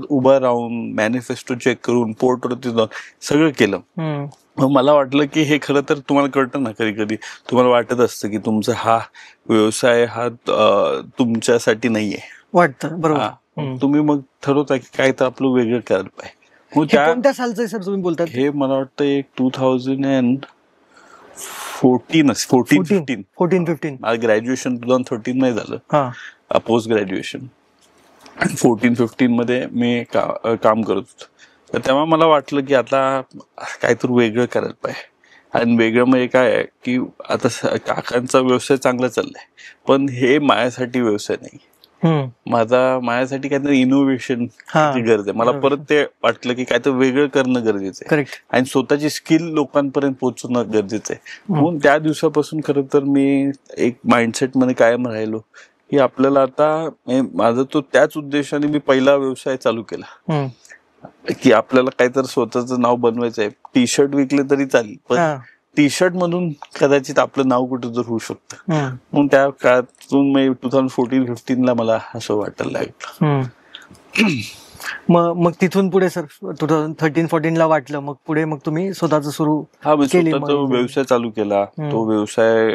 उभं राहून मॅनिफेस्टो चेक करून पोर्टवरती जाऊन सगळं केलं. मग मला वाटलं की हे खरं तर तुम्हाला कळतं ना, कधी कधी तुम्हाला वाटत असतं की तुमचा हा व्यवसाय हा तुमच्यासाठी नाहीये वाटतं, बरोबर. तुम्ही मग ठरवता की काय तर आपलं वेगळं करायला पाहिजे. मग कोणत्या सालचं सर तुम्ही बोलतात? हे मला वाटतं एक 2014-15. माझं ग्रॅज्युएशन 2013 नाही झालं, पोस्ट ग्रॅज्युएशन 14-15 मध्ये मी काम करत होतो. तर तेव्हा मला वाटलं की आता काहीतरी वेगळं करायला पाहिजे. आणि वेगळं म्हणजे काय आहे की आता काकांचा व्यवसाय चांगला चाललाय, पण हे माझ्यासाठी व्यवसाय नाही. माझ्यासाठी काहीतरी इनोव्हेशन गरज आहे. मला परत ते वाटलं की काहीतरी वेगळं करणं गरजेचं आहे आणि स्वतःची स्किल लोकांपर्यंत पोहोचवणं गरजेचं आहे. म्हणून त्या दिवसापासून खरं तर मी एक माइंडसेट मध्ये कायम राहिलो की आपल्याला आता माझा तो त्याच उद्देशाने मी पहिला व्यवसाय चालू केला की आपल्याला काहीतरी स्वतःचं नाव बनवायचं आहे. टी शर्ट विकले तरी चालेल, पण टी शर्ट मधून कदाचित आपलं नाव कुठं तर होऊ शकतं. म्हणून त्या काळातून 2014-15 मला असं वाटायला लागलं. मग तिथून पुढे सर 2013-14 वाटलं, मग पुढे मग तुम्ही स्वतःच सुरू स्वतःचा व्यवसाय चालू केला. तो व्यवसाय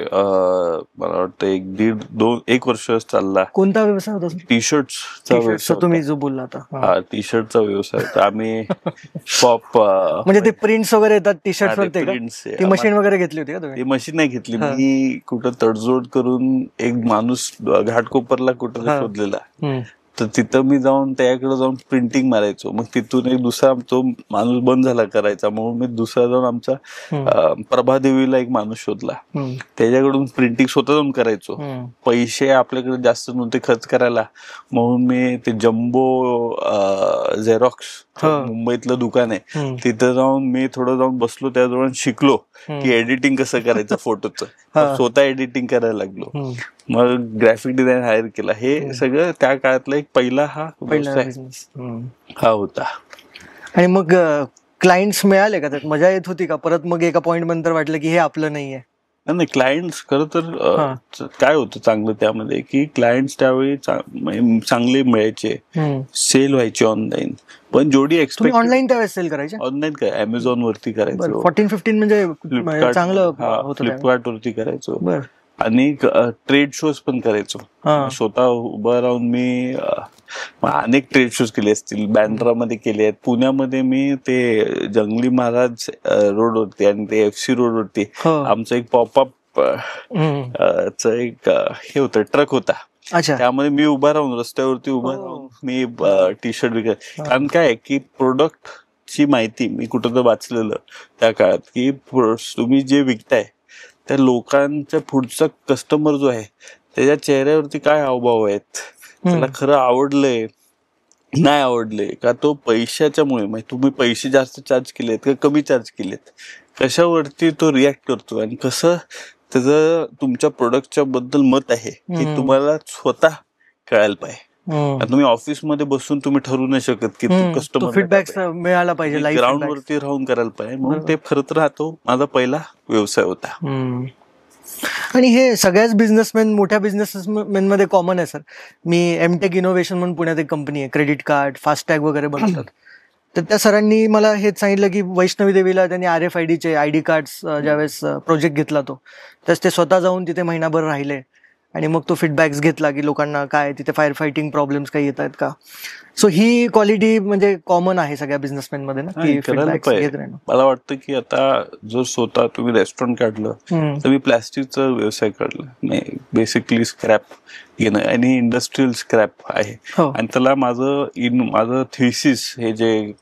मला वाटतं 1 वर्ष चालला. कोणता व्यवसाय होता? टी शर्टचा व्यवसाय तुम्ही जो बोलला आता. टी शर्टचा व्यवसाय होता. आम्ही पॉप म्हणजे ते प्रिंट्स वगैरे येतात टी शर्ट वरती, ती मशीन वगैरे घेतली होती का तुम्ही? ती मशीन नाही घेतली मी, कुठं तडजोड करून एक माणूस घाटकोपरला कुठं शोधलेला, तर तिथं मी जाऊन त्याकडे जाऊन प्रिंटिंग मारायचो. मग तिथून एक दुसरा तो माणूस बंद झाला करायचा, म्हणून मी दुसरा जाऊन आमचा प्रभादेवीला एक माणूस शोधला, त्याच्याकडून प्रिंटिंग स्वतः जाऊन करायचो. पैसे आपल्याकडे जास्त नव्हते खर्च करायला, म्हणून मी ते जम्बो झेरॉक्स मुंबईतलं दुकान आहे तिथं जाऊन मी थोडं जाऊन बसलो, त्याजवळ शिकलो की एडिटिंग कसं करायचं फोटोचं. स्वतः एडिटिंग करायला लागलो. मग ग्राफिक डिझाईन हायर केला. हे सगळं त्या काळातला एक पहिला बिझनेस हा होता. आणि मग क्लायंट्स मिळाले का? त्यात मजा येत होती का? परत मग एका पॉइंट नंतर वाटलं की हे आपलं नाहीये? नाही, क्लायंट्स खरं तर काय होतं चांगलं त्यामध्ये की क्लायंट्स त्यावेळी चांगले मिळायचे, सेल व्हायचे ऑनलाईन. पण जेवढी एक्सपेक्ट ऑनलाईन त्यावेळेस सेल करायचे? ऑनलाईन काय अमेझॉन वरती करायचो, 14-15 म्हणजे चांगलं फ्लिपकार्ट वरती करायचो. आणि ट्रेड शोज पण करायचो. स्वतः उभं राहून मी अनेक ट्रेड शोज केले असतील. बँड्रामध्ये केले आहेत, पुण्यामध्ये मी ते जंगली महाराज रोड वरती आणि ते FC रोड वरती आमचं एक पॉपअप एक हे होतं, ट्रक होता. त्यामध्ये मी उभा राहून रस्त्यावरती उभा राहून मी टी-शर्ट विकत. कारण काय की प्रोडक्ट ची माहिती मी कुठं तर वाचलेलं त्या काळात की तुम्ही जे विकताय त्या लोकांच्या पुढचा कस्टमर जो आहे त्याच्या चेहऱ्यावरती काय हावभाव आहेत, त्याला खरं आवडलंय नाही आवडले का, तो पैशाच्यामुळे तुम्ही पैसे जास्त चार्ज केलेत का कमी चार्ज केलेत, कशावरती तो रिॲक्ट करतो आणि कसं त्याचं तुमच्या प्रोडक्टच्या बद्दल मत आहे हे तुम्हाला स्वतः कळायला पाहिजे. तुम्ही ऑफिसमध्ये बसून तुम्ही ठरवू नाही शकत की कस्टमर फीडबॅक मिळाला पाहिजे, ग्राउंड वरती राहून करायला पाहिजे. म्हणून ते खरं तर तो माझा पहिला व्यवसाय होता. आणि हे सगळ्याच बिझनेसमॅन मोठ्या बिझनेसमॅन मध्ये कॉमन आहे सर. मी एमटेक इनोव्हेशन म्हणून पुण्यात एक कंपनी आहे, क्रेडिट कार्ड फास्टॅग वगैरे बनवतात. तर त्या सरांनी मला हेच सांगितलं की वैष्णवी देवीला त्यांनी RFIDचे ID कार्ड्स ज्यावेळेस प्रोजेक्ट घेतला त्यास ते स्वतः जाऊन तिथे महिनाभर राहिले आणि मग तो फीडबॅक्स घेतला की लोकांना काय तिथे फायर फायटिंग प्रॉब्लेम्स काही येत आहेत का. सो ही क्वालिटी म्हणजे कॉमन आहे सगळ्या बिझनेसमॅन मध्ये ना, की फीडबॅक्स घेत राहणं. मला वाटतं की आता जर स्वतः तुम्ही रेस्टॉरंट काढलं तर मी प्लॅस्टिकचा व्यवसाय काढला. बेसिकली स्क्रॅप घेणं आणि इंडस्ट्रियल स्क्रॅप आहे. आणि त्याला माझं थिसिस हे जे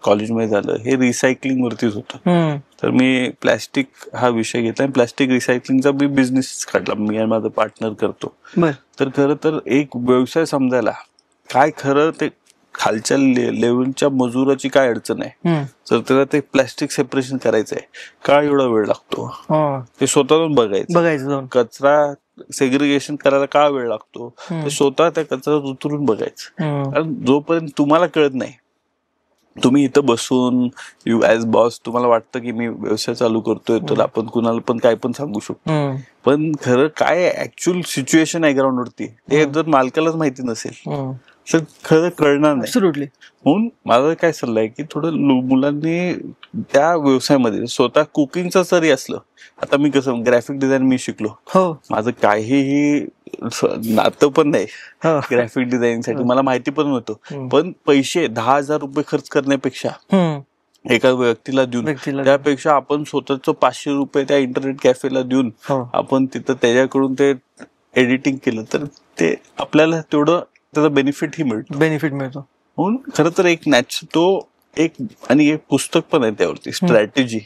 कॉलेजमध्ये झालं हे रिसायकलिंग वरतीच होतं. तर मी प्लॅस्टिक हा विषय घेतला आणि प्लॅस्टिक रिसायकलिंगचा मी बिझनेस काढला. मी आणि माझं पार्टनर करतो. तर खरं तर एक व्यवसाय समजायला काय खरं ते खालच्या लेवलच्या मजुराची काय अडचण आहे, तर त्याला ते प्लॅस्टिक सेपरेशन करायचंय का एवढा वेळ लागतो ते स्वतः बघायचं. कचरा सेग्रिगेशन करायला का वेळ लागतो ते स्वतः त्या कचऱ्यात उतरून बघायचं. कारण जोपर्यंत तुम्हाला कळत नाही, तुम्ही इथं बसून यू ॲज बॉस तुम्हाला वाटतं की मी व्यवसाय चालू करतोय तर आपण कुणाला पण काय पण सांगू शकतो, पण खरं काय ऍक्च्युअल सिच्युएशन आहे ग्राउंड वरती हे जर मालकालाच माहिती नसेल तर खरं कळणार नाही. म्हणून माझा काय सल्ला आहे की थोडं मुलांनी त्या व्यवसायामध्ये स्वतः कुकिंगचं जरी असलं, आता मी कसं ग्राफिक डिझाईन मी शिकलो, माझं काहीही नातं पण नाही ग्राफिक डिझाईन साठी, मला माहिती पण नव्हतं. पण पैसे 10,000 रुपये खर्च करण्यापेक्षा एका व्यक्तीला देऊन त्यापेक्षा आपण स्वतःच 500 रुपये त्या इंटरनेट कॅफेला देऊन आपण तिथं त्याच्याकडून ते एडिटिंग केलं तर ते आपल्याला तेवढं त्याचा बेनिफिट मिळतो. म्हणून खरं तर एक आणि एक पुस्तक पण आहे त्यावरती, स्ट्रॅटेजी,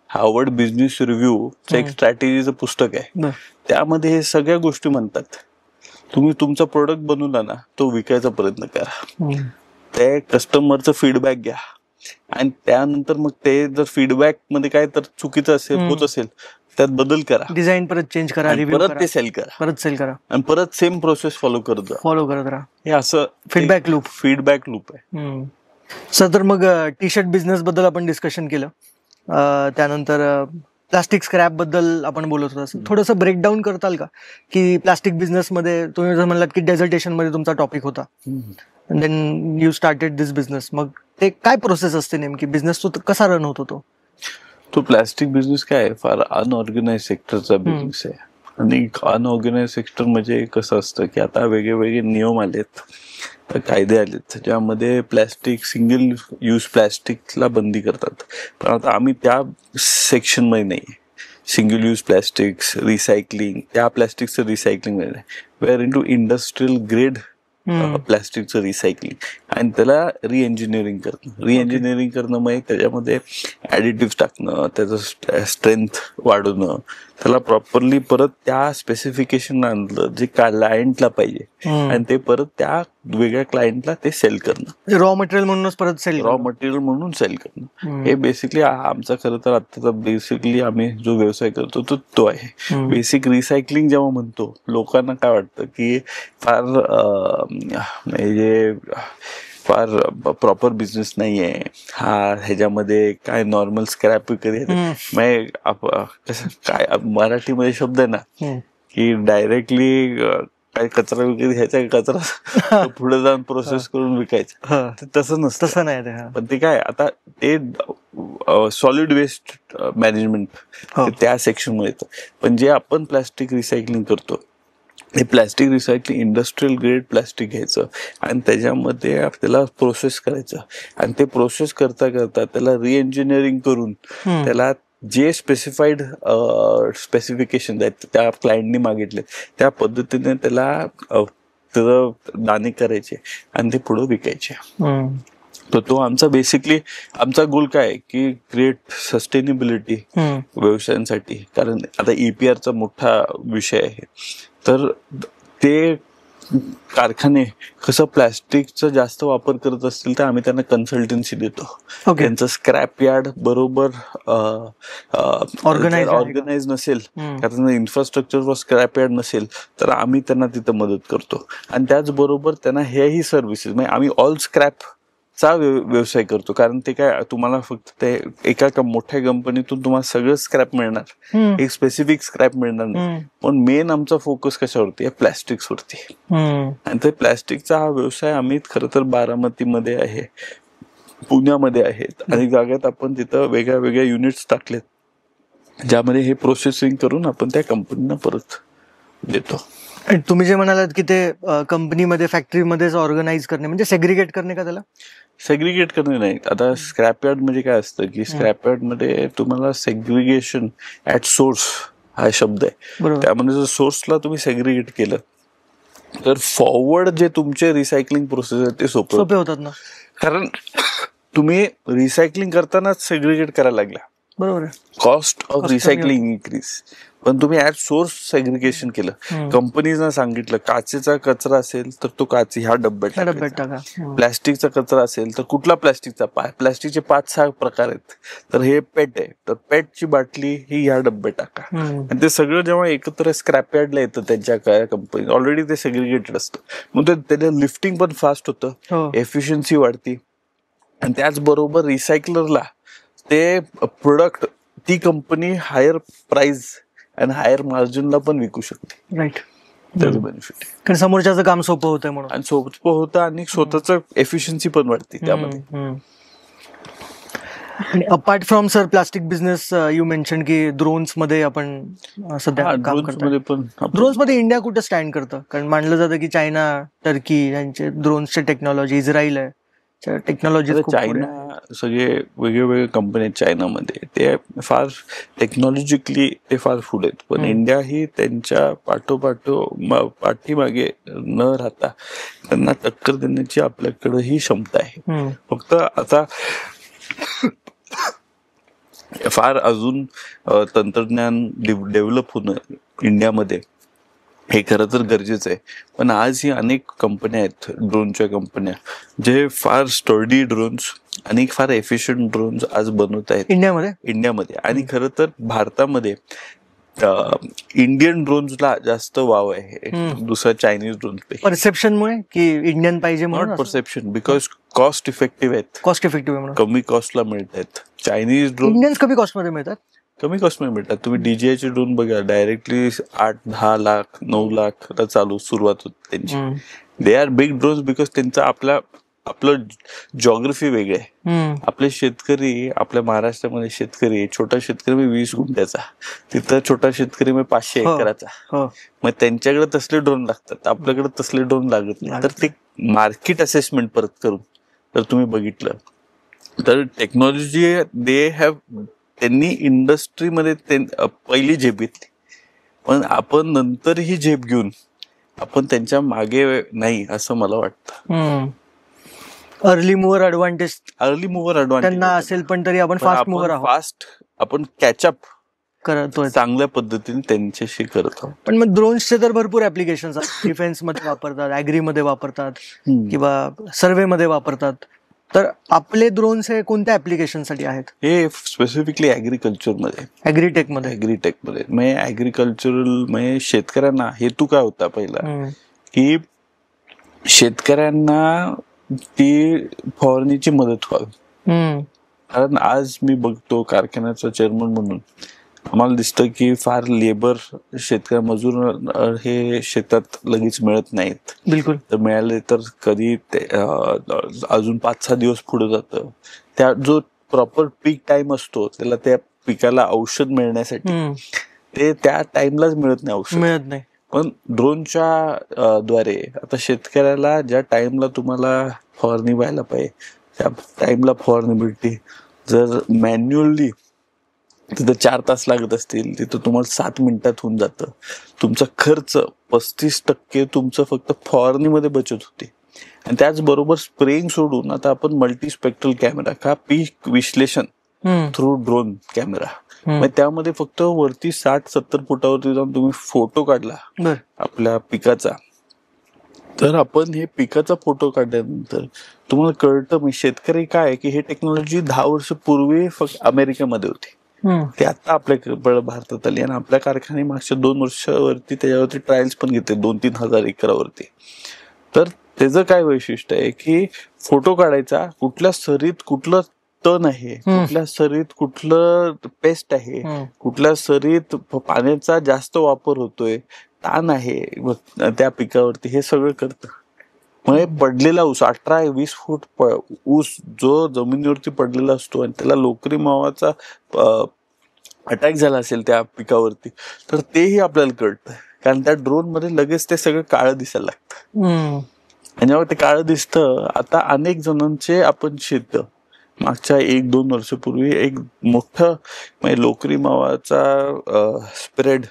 हार्वर्ड बिझनेस रिव्ह्यूचं एक स्ट्रॅटेजीचं पुस्तक आहे. त्यामध्ये हे सगळ्या गोष्टी म्हणतात. तुम्ही तुमचा प्रोडक्ट बनवला ना, तो विकायचा प्रयत्न करा, त्या कस्टमरचं फीडबॅक घ्या आणि त्यानंतर मग ते जर फीडबॅक मध्ये काय तर चुकीचं होत असेल त्यात बदल करा, डिझाईन परत चेंज करा, परत ते सेल करा आणि परत सेम प्रोसेस फॉलो करत राहा. हे असं फीडबॅक लूप आहे. सर तर मग टी-शर्ट बिझनेस बद्दल आपण डिस्कशन केलं, त्यानंतर प्लास्टिक स्क्रॅप बद्दल आपण बोलत होतो. थोडंसं ब्रेकडाऊन करताल का की प्लास्टिक बिझनेस मध्ये तुम्ही जर म्हणलात की डेझर्टेशन मध्ये तुमचा टॉपिक होता, then you started this business, मग ते काय प्रोसेस असते नेमकी, बिझनेस तो कसा रन होतो? तो प्लास्टिक बिझनेस काय आहे, फार अनऑर्गनाइज सेक्टरचा बिझनेस आहे. आणि अनऑर्गनाइज सेक्टर म्हणजे कसं असतं की आता वेगवेगळे नियम आलेत, कायदे आलेत ज्यामध्ये प्लॅस्टिक सिंगल यूज प्लॅस्टिकला बंदी करतात. पण आता आम्ही त्या सेक्शन मध्ये नाही. सिंगल यूज प्लॅस्टिक्स रिसायकलिंग, त्या प्लॅस्टिकचं रिसायकलिंग मध्ये we are into industrial grade प्लॅस्टिकचं रिसायकलिंग आणि त्याला रिएंजिनिअरिंग करणं म्हणजे त्याच्यामध्ये ऍडिटिव्ह टाकणं, त्याचं स्ट्रेंथ वाढवणं, त्याला प्रॉपरली परत त्या स्पेसिफिकेशन आणलं जे क्लायंटला पाहिजे आणि ते परत त्या वेगळ्या क्लायंटला ते सेल करणं, रॉ मटेरियल म्हणूनच परत सेल करणं. हे बेसिकली आमचा खरं तर आता बेसिकली आम्ही जो व्यवसाय करतो तो आहे. बेसिक रिसायकलिंग जेव्हा म्हणतो लोकांना काय वाटतं की फार म्हणजे फार प्रॉपर बिझनेस नाहीये हा, ह्याच्यामध्ये काय नॉर्मल स्क्रॅप विकत कसं काय मराठीमध्ये शब्द आहे ना की डायरेक्टली काय कचरा विकत घ्यायचा, कचरा पुढे जाऊन प्रोसेस करून विकायचा. तसं नसतं, तसं नाही. पण ते काय आता ते सॉलिड वेस्ट मॅनेजमेंट त्या सेक्शन मध्ये येतं. पण जे आपण प्लास्टिक रिसायकलिंग करतो हे plastic recycling industrial grade plastic घ्यायचं आणि त्याच्यामध्ये त्याला प्रोसेस करायचं आणि ते प्रोसेस करता करता त्याला रिएंजिनिअरिंग करून त्याला जे स्पेसिफिकेशन आहेत त्या क्लायंटनी मागितले त्या पद्धतीने त्याला त्याचं दाणे करायचे आणि ते पुढे विकायचे. तर तो आमचा बेसिकली आमचा गोल काय आहे की क्रिएट सस्टेनेबिलिटी व्यवसायांसाठी. कारण आता EPRचा मोठा विषय आहे. तर ते कारखाने कसं प्लॅस्टिकचा जास्त वापर करत असतील तर आम्ही त्यांना कन्सल्टन्सी देतो. त्यांचं स्क्रॅप यार्ड बरोबर ऑर्गनाइज नसेल, कारण इन्फ्रास्ट्रक्चर स्क्रॅप यार्ड नसेल तर आम्ही त्यांना तिथं मदत करतो. आणि त्याचबरोबर त्यांना हेही सर्व्हिसेस म्हणजे आम्ही ऑल स्क्रॅप चा व्यवसाय करतो. कारण ते काय तुम्हाला फक्त ते एका मोठ्या कंपनीतून तुम्हाला सगळं स्क्रॅप मिळणार, एक स्पेसिफिक स्क्रॅप मिळणार नाही. पण मेन आमचा फोकस कशावरती आहे, प्लॅस्टिक्स वरती. आणि ते प्लॅस्टिकचा हा व्यवसाय आम्ही खरं तर बारामतीमध्ये आहे, पुण्यामध्ये आहेत आणि जागेत आपण तिथं वेगळ्या वेगळ्या युनिट्स टाकलेत ज्यामध्ये हे प्रोसेसिंग करून आपण त्या कंपनीला परत देतो. तुम्ही जे म्हणालात की ते कंपनीमध्ये फॅक्टरीमध्येच ऑर्गनाइज करणे म्हणजे सेग्रिगेट करणे का, त्याला सेग्रिगेट करणे नाही. आता स्क्रॅप यार्ड म्हणजे काय असतं की स्क्रॅप यार्ड मध्ये तुम्हाला सेग्रिगेशन ऍट सोर्स हा शब्द आहे. त्यामध्ये जर सोर्सला तुम्ही सेग्रिगेट केलं तर फॉरवर्ड जे तुमचे रिसायकलिंग प्रोसेस आहे ते सोपे होतात ना. कारण तुम्ही रिसायकलिंग करतानाच सेग्रिगेट करायला लागला, बरोबर, कॉस्ट ऑफ रिसायकलिंग इन्क्रीज. पण तुम्ही ऍट सोर्स सेग्रिगेशन केलं, कंपनीनं सांगितलं काचेचा कचरा असेल तर तो काच ह्या डब्यात टाका, प्लॅस्टिकचा कचरा असेल तर कुठला प्लॅस्टिकचा, प्लॅस्टिकचे 5-6 प्रकार आहेत, तर हे पेट आहे तर पेटची बाटली ही ह्या डब्यात टाका. आणि ते सगळं जेव्हा एकत्र स्क्रॅप यार्डला येतं त्यांच्या काय कंपनी ऑलरेडी ते सेग्रिगेटेड असतं, मग त्याला लिफ्टिंग पण फास्ट होतं, एफिशियन्सी वाढती आणि त्याचबरोबर रिसायकलरला ते प्रोडक्ट ती कंपनी हायर प्राइस आणि हायर मार्जिनला पण विकू शकते. राईट, त्याचं बेनिफिट कारण समोरच्याचं काम सोपं होतं म्हणून, आणि सोपं होतं आणि स्वतःच एफिशियन्सी पण वाढते त्यामध्ये. आणि apart from sir plastic business, you mention की ड्रोन्स मध्ये आपण सध्या काम करतो. ड्रोन्स मध्ये इंडिया कुठे स्टँड करतं? कारण मानलं जातं की चायना, टर्की यांचे ड्रोन्सचे टेक्नॉलॉजी, इस्रायल आहे टेक्नॉलॉजी, चायना सगळे वेगवेगळे कंपनी आहेत चायनामध्ये, ते फार टेक्नॉलॉजिकली ते फार पुढे आहेत. पण इंडिया ही त्यांच्या पाठीमागे न राहता त्यांना टक्कर देण्याची आपल्याकडे ही क्षमता आहे. फक्त आता फार अजून तंत्रज्ञान डेव्हलप होणं इंडियामध्ये हे खरं तर गरजेचं आहे. पण आज ही अनेक कंपन्या आहेत ड्रोनच्या कंपन्या जे फार स्टर्डी ड्रोन्स आणि फार एफिशियंट ड्रोन्स आज बनवत आहेत इंडियामध्ये. आणि खरं तर भारतामध्ये इंडियन ड्रोन्सला जास्त वाव आहे दुसऱ्या चायनीज ड्रोन्स परसेप्शनमुळे की इंडियन पाहिजे म्हणून. Not perception, because cost effective आहेत, कमी कॉस्टला मिळत आहेत. चायनीज ड्रोन इंडियन्स कमी कॉस्टमध्ये मिळतात, कमी कॉस्टमध्ये मिळतात. तुम्ही DJI चे ड्रोन बघा, डायरेक्टली 8-10 लाख 9 लाख सुरुवात होते त्यांची. They are big drones because त्यांचा आपलं जॉग्रफी वेगळे आहे. आपले शेतकरी, आपल्या महाराष्ट्रामध्ये शेतकरी, छोटा शेतकरी 20 गुंठ्याचा, तिथं छोटा शेतकरी 500 एकराचा, मग त्यांच्याकडे तसले ड्रोन लागतात, आपल्याकडे तसले ड्रोन लागत नाही. तर ते मार्केट असेसमेंट परत करून जर तुम्ही बघितलं तर टेक्नॉलॉजी दे हॅव, त्यांनी इंडस्ट्रीमध्ये पहिली झेप घेतली, पण आपण नंतर ही झेप घेऊन आपण त्यांच्या मागे नाही असं मला वाटतं. अर्ली मूव्हर ऍडव्हान्टेज त्यांना असेल, पण तरी आपण फास्ट मूव्हर आहोत. आपण कॅचअप करतोय चांगल्या पद्धतीने त्यांच्याशी करत आहोत. पण मग ड्रोन्सचे तर भरपूर ऍप्लिकेशन डिफेन्स मध्ये वापरतात, ऍग्री मध्ये वापरतात किंवा सर्वे मध्ये वापरतात. तर आपले ड्रोन्स हे कोणत्या ऍप्लिकेशन साठी आहेत? हे स्पेसिफिकली ऍग्रिकल्चर मध्ये, ऍग्रीटेक मध्ये म्हणजे ऍग्रिकल्चरल म्हणजे शेतकऱ्यांना हेतू काय होता पहिला, की शेतकऱ्यांना ती फवारणीची मदत व्हावी. कारण आज मी बघतो कारखान्याचा चेअरमन म्हणून आम्हाला दिसतं की फार लेबर शेतकरी मजूर हे शेतात लगेच मिळत नाहीत. बिलकुल. तर मिळाले तर कधी अजून 5-6 दिवस पुढे जातं. त्या जो प्रॉपर पीक टाइम असतो त्याला त्या पिकाला औषध मिळण्यासाठी ते त्या टाइमलाच मिळत नाही. पण ड्रोनच्या द्वारे आता शेतकऱ्याला ज्या टाइमला तुम्हाला फवारणी व्हायला पाहिजे त्या टाइमला फवारणी मिळते. जर मॅन्युअली तिथं 4 तास लागत असतील तिथं तुम्हाला 7 मिनिटात होऊन जातं. तुमचा खर्च 35% तुमचं फक्त फवारणीमध्ये बचत होते. आणि त्याचबरोबर स्प्रेइंग सोडून आता आपण मल्टीस्पेक्ट्रल कॅमेरा का पीक विश्लेषण थ्रू ड्रोन कॅमेरा, त्यामध्ये फक्त वरती 60-70 फुटावरती जाऊन तुम्ही फोटो काढला आपल्या पिकाचा, तर आपण हे पिकाचा फोटो काढल्यानंतर तुम्हाला कळतं शेतकरी काय की हे टेक्नॉलॉजी 10 वर्ष पूर्वी फक्त अमेरिकेमध्ये होती, ते आता आपल्या भारतात आली. आणि आपल्या कारखाने मागच्या 2 वर्षावरती त्याच्यावरती ट्रायल्स पण घेते 2-3 हजार एकरावरती. तर त्याचं काय वैशिष्ट्य आहे की फोटो काढायचा, कुठल्या सरीत कुठलं तण आहे, कुठल्या सरीत कुठलं पेस्ट आहे, कुठल्या सरीत पाण्याचा जास्त वापर होतोय, ताण आहे त्या पिकावरती, हे सगळं करतं. म्हणजे पडलेला ऊस 18-20 फूट ऊस जो जमिनीवरती पडलेला असतो आणि त्याला लोकरी मावाचा अटॅक झाला असेल त्या पिकावरती तर तेही आपल्याला कळतं. कारण त्या ड्रोन मध्ये लगेच ते सगळं काळं दिसायला लागतं. आणि जेव्हा ते काळं दिसतं, आता अनेक जणांचे आपण शेत मागच्या 1-2 वर्षापूर्वी एक मोठं म्हणजे लोकरी मावाचा स्प्रेड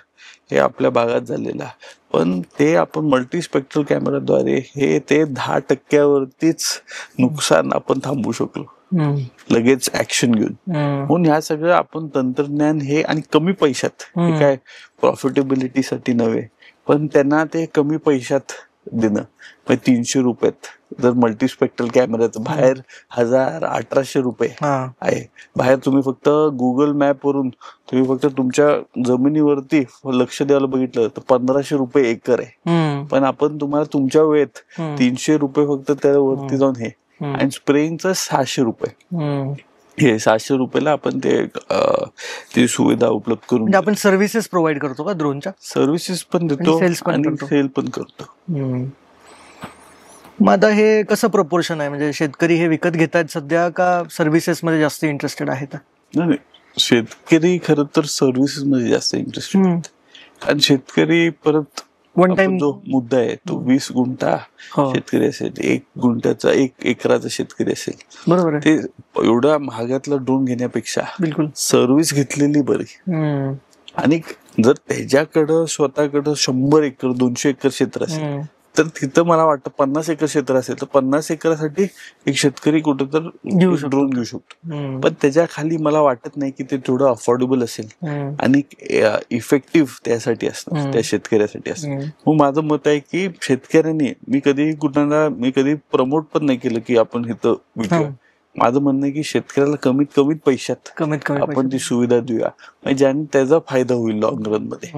हे आपल्या भागात झालेला, पण ते आपण मल्टीस्पेक्ट्रल कॅमेराद्वारे हे ते 10% नुकसान आपण थांबवू शकलो लगेच ऍक्शन घेऊन. म्हणून ह्या सगळं आपण तंत्रज्ञान हे आणि कमी पैशात, हे काय प्रॉफिटेबिलिटीसाठी नव्हे पण त्यांना ते कमी पैशात देणं. 300 रुपयात जर मल्टीस्पेक्ट्रल कॅमेऱ्याचं बाहेर 1000-1800 रुपये आहे. बाहेर तुम्ही फक्त गुगल मॅप वरून तुम्ही फक्त तुमच्या जमिनीवरती लक्ष द्यायला बघितलं तर 1500 रुपये एकर आहे. पण आपण तुम्हाला तुमच्या वेळेत 300 रुपये फक्त त्यावरती जाऊन हे, आणि स्प्रेइंगचं 600 रुपये, हे 600 रुपयाला आपण ती सुविधा उपलब्ध करून आपण सर्व्हिसेस प्रोव्हाइड करतो का ड्रोनच्या? सर्व्हिसेस पण देतो आणि सेल पण करतो. मग आता हे कसं प्रपोर्शन आहे, म्हणजे शेतकरी हे विकत घेतात सध्या का सर्व्हिसेस मध्ये जास्त इंटरेस्टेड आहेत? नाही, शेतकरी खरं तर सर्व्हिसेस मध्ये जास्त इंटरेस्टेड आहेत. कारण शेतकरी परत वन टाइम जो मुद्दा आहे तो 20 गुंठा शेतकरी असेल, 1 गुंठ्याचा 1 एकराचा शेतकरी असेल, बरोबर, ते एवढा महागातला ड्रोन घेण्यापेक्षा बिलकुल सर्व्हिस घेतलेली बरी. आणि जर त्याच्याकडं स्वतःकडं 100 एकर 200 एकर क्षेत्र असेल तर तिथं मला वाटतं 50 एकर क्षेत्र असेल तर 50 एकरासाठी एक शेतकरी कुठं तर ड्रोन घेऊ शकतो. पण त्याच्या खाली मला वाटत नाही की ते थोडं अफोर्डेबल असेल आणि इफेक्टिव्ह त्यासाठी असणार, त्या शेतकऱ्यासाठी असणार. मग माझं मत आहे की शेतकऱ्यांनी, मी कधी प्रमोट पण नाही केलं की आपण इथं विकूया. माझं म्हणणं आहे की शेतकऱ्याला कमीत पैशात आपण ती सुविधा देऊया, म्हणजे ज्याने त्याचा फायदा होईल लॉंग रन मध्ये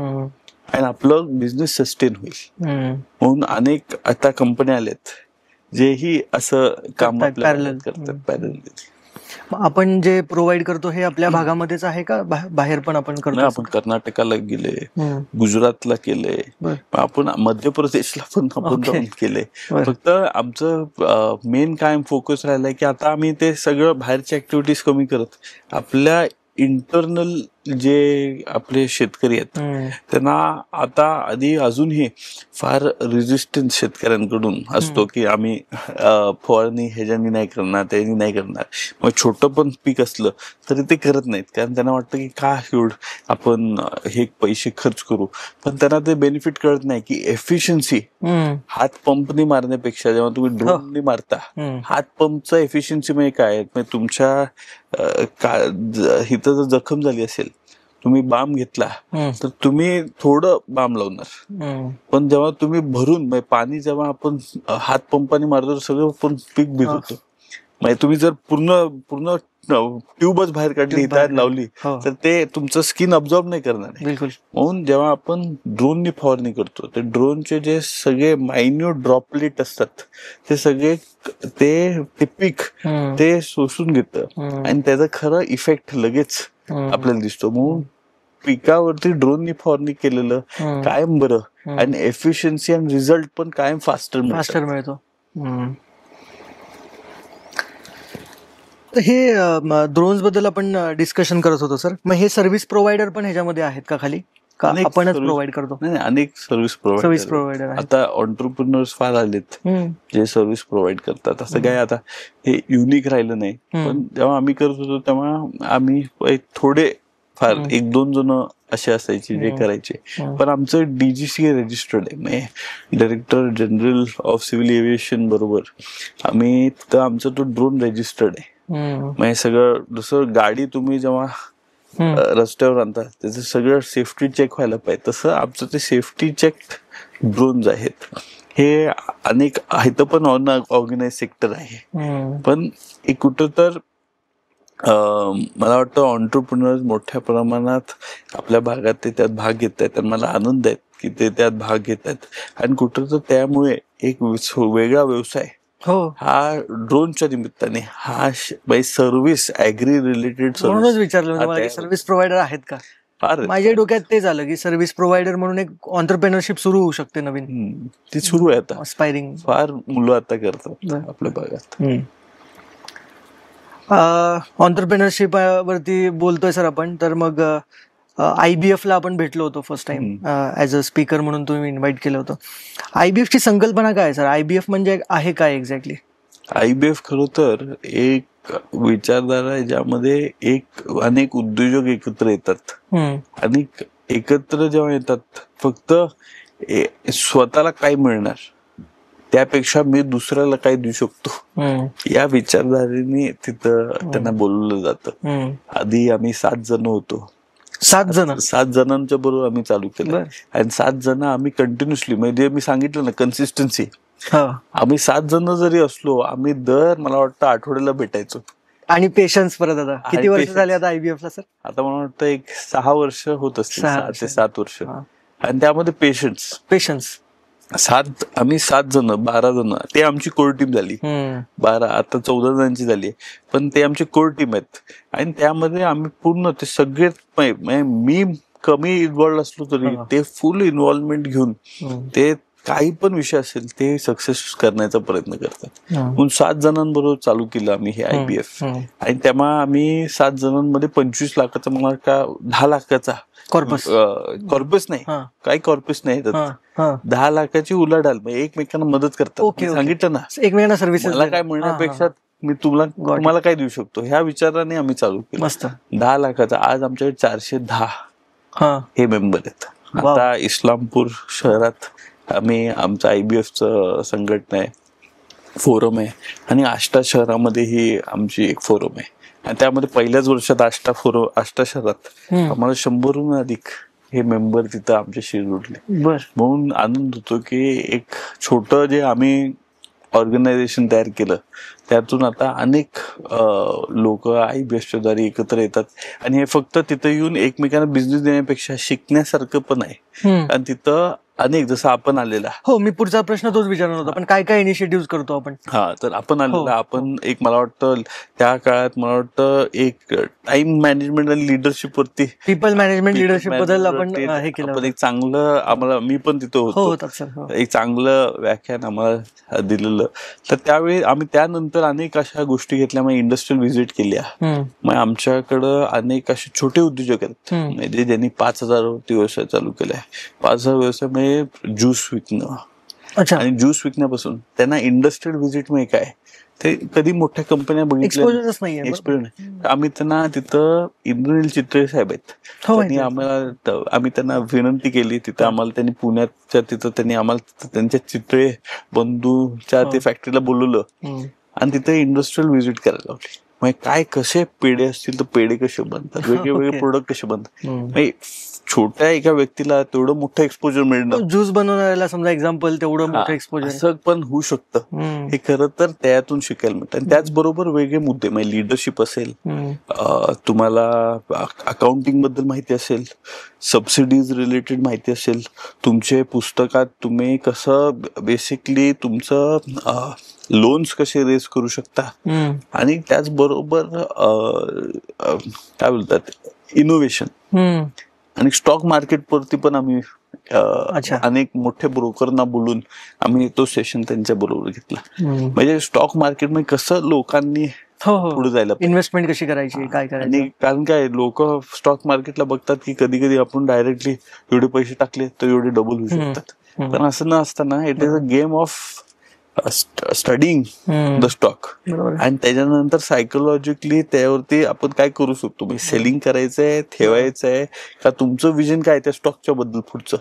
आणि आपलं बिझनेस सस्टेन होईल. म्हणून अनेक आता कंपन्या आल्यात जेही असं काम करतात पॅरलल. आपण जे प्रोव्हाइड करतो हे आपल्या भागामध्येच आहे का बाहेर पण आपण करतो? आपण कर्नाटकाला गेले, गुजरातला केले, आपण मध्य प्रदेशला पण आपण जाऊन केले. फक्त आमचं मेन कायम फोकस राहिलाय की आता आम्ही ते सगळं बाहेरच्या ऍक्टिव्हिटीज कमी करत आपल्या इंटरनल जे आपले शेतकरी आहेत त्यांना आता आधी अजूनही फार रेजिस्टन्स शेतकऱ्यांकडून असतो की आम्ही फवारणी ह्याच्यानी नाही करणार, त्यांनी नाही करणार. मग छोटं पण पीक असलं तरी ते करत नाहीत, कारण त्यांना वाटतं की का एवढं आपण हे पैसे खर्च करू. पण त्यांना ते बेनिफिट कळत नाही की एफिशियन्सी हात पंपनी मारण्यापेक्षा जेव्हा तुम्ही ड्रोननी मारता, हात पंपचा एफिशियन्सी म्हणजे काय, तुमच्या इथं जर जखम झाली असेल, तुम्ही बाम घेतला तर तुम्ही थोडं बाम लावणार, पण जेव्हा तुम्ही भरून पाणी जेव्हा आपण हात पंपाने मारतो सगळं पण पीक भिजवतो. म्हणजे तुम्ही जर पूर्ण ट्यूबच बाहेर काढली, इथं लावली तर ते तुमचं स्किन अब्झॉर्ब नाही करणार आहे. म्हणून जेव्हा आपण ड्रोननी फवारणी करतो ते ड्रोनचे जे सगळे मायन्यूट ड्रॉपलेट असतात ते सगळे ते पीक ते शोषून घेतं आणि त्याचा खरं इफेक्ट लगेच आपल्याला दिसतो. म्हणून पिकावरती ड्रोननी फवारणी केलेलं कायम बरं आणि एफिशियन्सी आणि रिझल्ट पण कायम फास्टर मिळतो. हे ड्रोन्स बद्दल आपण डिस्कशन करत होतो सर. मग हे सर्व्हिस प्रोव्हायडर पण ह्याच्यामध्ये आहेत का खाली, का आपणच प्रोव्हाइड करतो? नाही, अनेक सर्व्हिस प्रोव्हायडर आता एंटरप्रेन्योर्स फार आलेत जे सर्व्हिस प्रोव्हाइड करतात. असं काय आता हे युनिक राहिलं नाही, पण जेव्हा आम्ही करत होतो तेव्हा आम्ही थोडे फार 1-2 जण असे असायचे जे करायचे. पण आमचं DGCA रजिस्टर्ड आहे, म्हणजे director general of civil aviation बरोबर आम्ही तर आमचं तो ड्रोन रजिस्टर्ड आहे. म्हणजे सगळं दुसरं गाडी तुम्ही जेव्हा रस्त्यावर आणता त्याचं सगळं सेफ्टी चेक व्हायला पाहिजे, तसं आमचं ते सेफ्टी चेक ड्रोन्स आहेत. हे अनेक इथं पण ऑर्गनाइज सेक्टर आहे, पण एक कुठं तर मला वाटतं एंटरप्रेन्योर्स मोठ्या प्रमाणात आपल्या भागात ते त्यात भाग घेत आहेत आणि मला आनंद आहे की ते त्यात भाग घेत आहेत. आणि कुठं तर त्यामुळे एक वेगळा व्यवसाय हा ड्रोनच्या निमित्ताने हा सर्व्हिस ऍग्री रिलेटेड म्हणूनच विचारलं सर्व्हिस प्रोव्हायडर आहेत का. माझ्या डोक्यात ते झालं की सर्व्हिस प्रोव्हायडर म्हणून एक एंटरप्रेन्योरशिप सुरू होऊ शकते नवीन. ती सुरू आहे आता, स्पायरिंग फार मुलं आता करतात आपल्या भागात. एंटरप्रेन्योरशिप वरती बोलतोय सर आपण, तर मग IBF ला आपण भेटलो होतो first time as a speaker म्हणून तुम्ही इन्व्हाइट केलं होतं. IBF ची संकल्पना काय सर? IBF म्हणजे आहे काय एक्झॅक्टली? IBF खरं तर एक विचारधारा आहे ज्यामध्ये अनेक उद्योजक एकत्र येतात आणि एकत्र जेव्हा येतात फक्त स्वतःला काय मिळणार त्यापेक्षा मी दुसऱ्याला काय देऊ शकतो या विचारधारेने तिथं त्यांना बोलवलं जातं. आधी आम्ही 7 जण होतो. 7 जणांच्या बरोबर आम्ही चालू केलं आणि 7 जण आम्ही कंटिन्युअसली, म्हणजे मी सांगितलं ना कन्सिस्टन्सी, आम्ही 7 जण जरी असलो आम्ही मला वाटतं आठवड्याला भेटायचो. आणि पेशन्स परत आता किती वर्ष झाले आता IBF ला सर? आता मला वाटतं एक 6 वर्ष होत असतील, 6 ते 7 वर्ष. आणि त्यामध्ये पेशन्स आम्ही 7 जण 12 जण, ते आमची कोर टीम झाली. 12 आता 14 जणांची झाली, पण ते आमची कोर टीम आहेत. आणि त्यामध्ये आम्ही पूर्ण ते सगळे, मी कमी इन्व्हॉल्व असलो तरी ते फुल इन्व्हॉल्वमेंट घेऊन ते काही पण विषय असेल ते सक्सेस करण्याचा प्रयत्न करतात. म्हणून 7 जणांबरोबर चालू केलं आम्ही हे IBF. आणि तेव्हा आम्ही 7 जणांमध्ये 25 लाखाचा, मला का 10 लाखाचा कॉर्पस नाही, काही कॉर्पस नाही, 10 लाखाची उलाढाल, एकमेकांना मदत करतात. सांगितलं ना, एकमेकांना सर्व्हिस, मला काय म्हणण्यापेक्षा मी तुम्हाला काय देऊ शकतो ह्या विचाराने आम्ही चालू केलं. 10 लाखाचा आज आमच्याकडे 410 हे मेंबर आहेत. आता इस्लामपूर शहरात आम्ही आमचं IBFचं संघटना आहे, फोरम आहे, आणि आष्टा शहरामध्येही आमची एक फोरम आहे. आणि त्यामध्ये पहिल्याच वर्षात आष्टा शहरात आम्हाला 100हून अधिक हे मेंबर तिथं आमच्याशी जोडले. म्हणून आनंद होतो की एक छोटं जे आम्ही ऑर्गनायझेशन तयार केलं त्यातून आता अनेक लोक IBFच्या द्वारे एकत्र येतात. आणि हे फक्त तिथं येऊन एकमेकांना बिझनेस देण्यापेक्षा शिकण्यासारखं पण आहे. आणि तिथं अनेक, जसं आपण आलेला. हो, मी पुढचा प्रश्न तोच विचारणार होता, पण काय काय इनिशिएटिव्ह करतो आपण? तर आपण आलेला, आपण एक, मला वाटतं त्या काळात, मला वाटतं एक टाइम मॅनेजमेंट आणि लिडरशिप वरती, पीपल मॅनेजमेंट लिडरशिप बद्दल आपण हे केलं आपण एक चांगलं, आम्हाला, मी पण तिथं होतो, एक चांगलं व्याख्यान आम्हाला दिलेलं. तर त्यावेळी आम्ही त्यानंतर अनेक अशा गोष्टी घेतल्या, मग इंडस्ट्रियल व्हिजिट केल्या. मग आमच्याकडं अनेक असे छोटे उद्योजक आहेत, म्हणजे ज्यांनी 5,000 वरती व्यवसाय चालू केलाय. 5,000 व्यवसाय म्हणजे ज्यूस विकणं. आणि ज्यूस विकण्यापासून त्यांना इंडस्ट्रियल व्हिजिट म्हणजे काय, ते कधी मोठ्या कंपन्या बघितल्या, एक्सपिरियन्स नाही. आम्ही त्यांना तिथं इंद्रनील चितळे साहेब आहेत, त्यांनी आम्हाला, आम्ही त्यांना विनंती केली तिथं, आम्हाला त्यांनी पुण्याच्या तिथं त्यांनी आम्हाला त्यांच्या चितळे बंधूच्या ते फॅक्टरीला बोलवलं आणि तिथे इंडस्ट्रियल व्हिजिट करायला लावली. म्हणजे काय, कसे पेढे असतील तर पेढे कसे बनतात, वेगवेगळे प्रोडक्ट कसे बनतात. म्हणजे छोट्या एका व्यक्तीला तेवढं मोठं एक्सपोजर मिळणं, ज्यूस बनवणाऱ्याला समजा एक्झाम्पल तेवढं मोठं एक्सपोजर असं पण होऊ शकतं, हे खरं तर त्यातून शिकायला मिळतं. आणि त्याचबरोबर वेगळे मुद्दे, म्हणजे लिडरशिप असेल, तुम्हाला अकाउंटिंग बद्दल माहिती असेल, सबसिडीज रिलेटेड माहिती असेल, तुमचे पुस्तकात तुम्ही कसं बेसिकली तुमचं लोन्स कसे रेज करू शकता, आणि त्याचबरोबर काय बोलतात, इनोव्हेशन आणि स्टॉक मार्केट वरती पण आम्ही अनेक मोठ्या ब्रोकरना बोलून आम्ही तो सेशन त्यांच्या बरोबर घेतला. म्हणजे स्टॉक मार्केट मध्ये कसं लोकांनी पुढे जायला, इन्व्हेस्टमेंट कशी करायची, काय करायचं. आणि कारण काय, लोक स्टॉक मार्केटला बघतात की कधी कधी आपण डायरेक्टली एवढे पैसे टाकले तर एवढे डबल होऊ शकतात, पण असं न असताना it is a game of studying the stock. आणि त्याच्यानंतर सायकोलॉजिकली त्यावरती आपण काय करू शकतो, म्हणजे सेलिंग करायचंय, ठेवायचंय का, तुमचं विजन काय त्या स्टॉकच्या बद्दल पुढचं,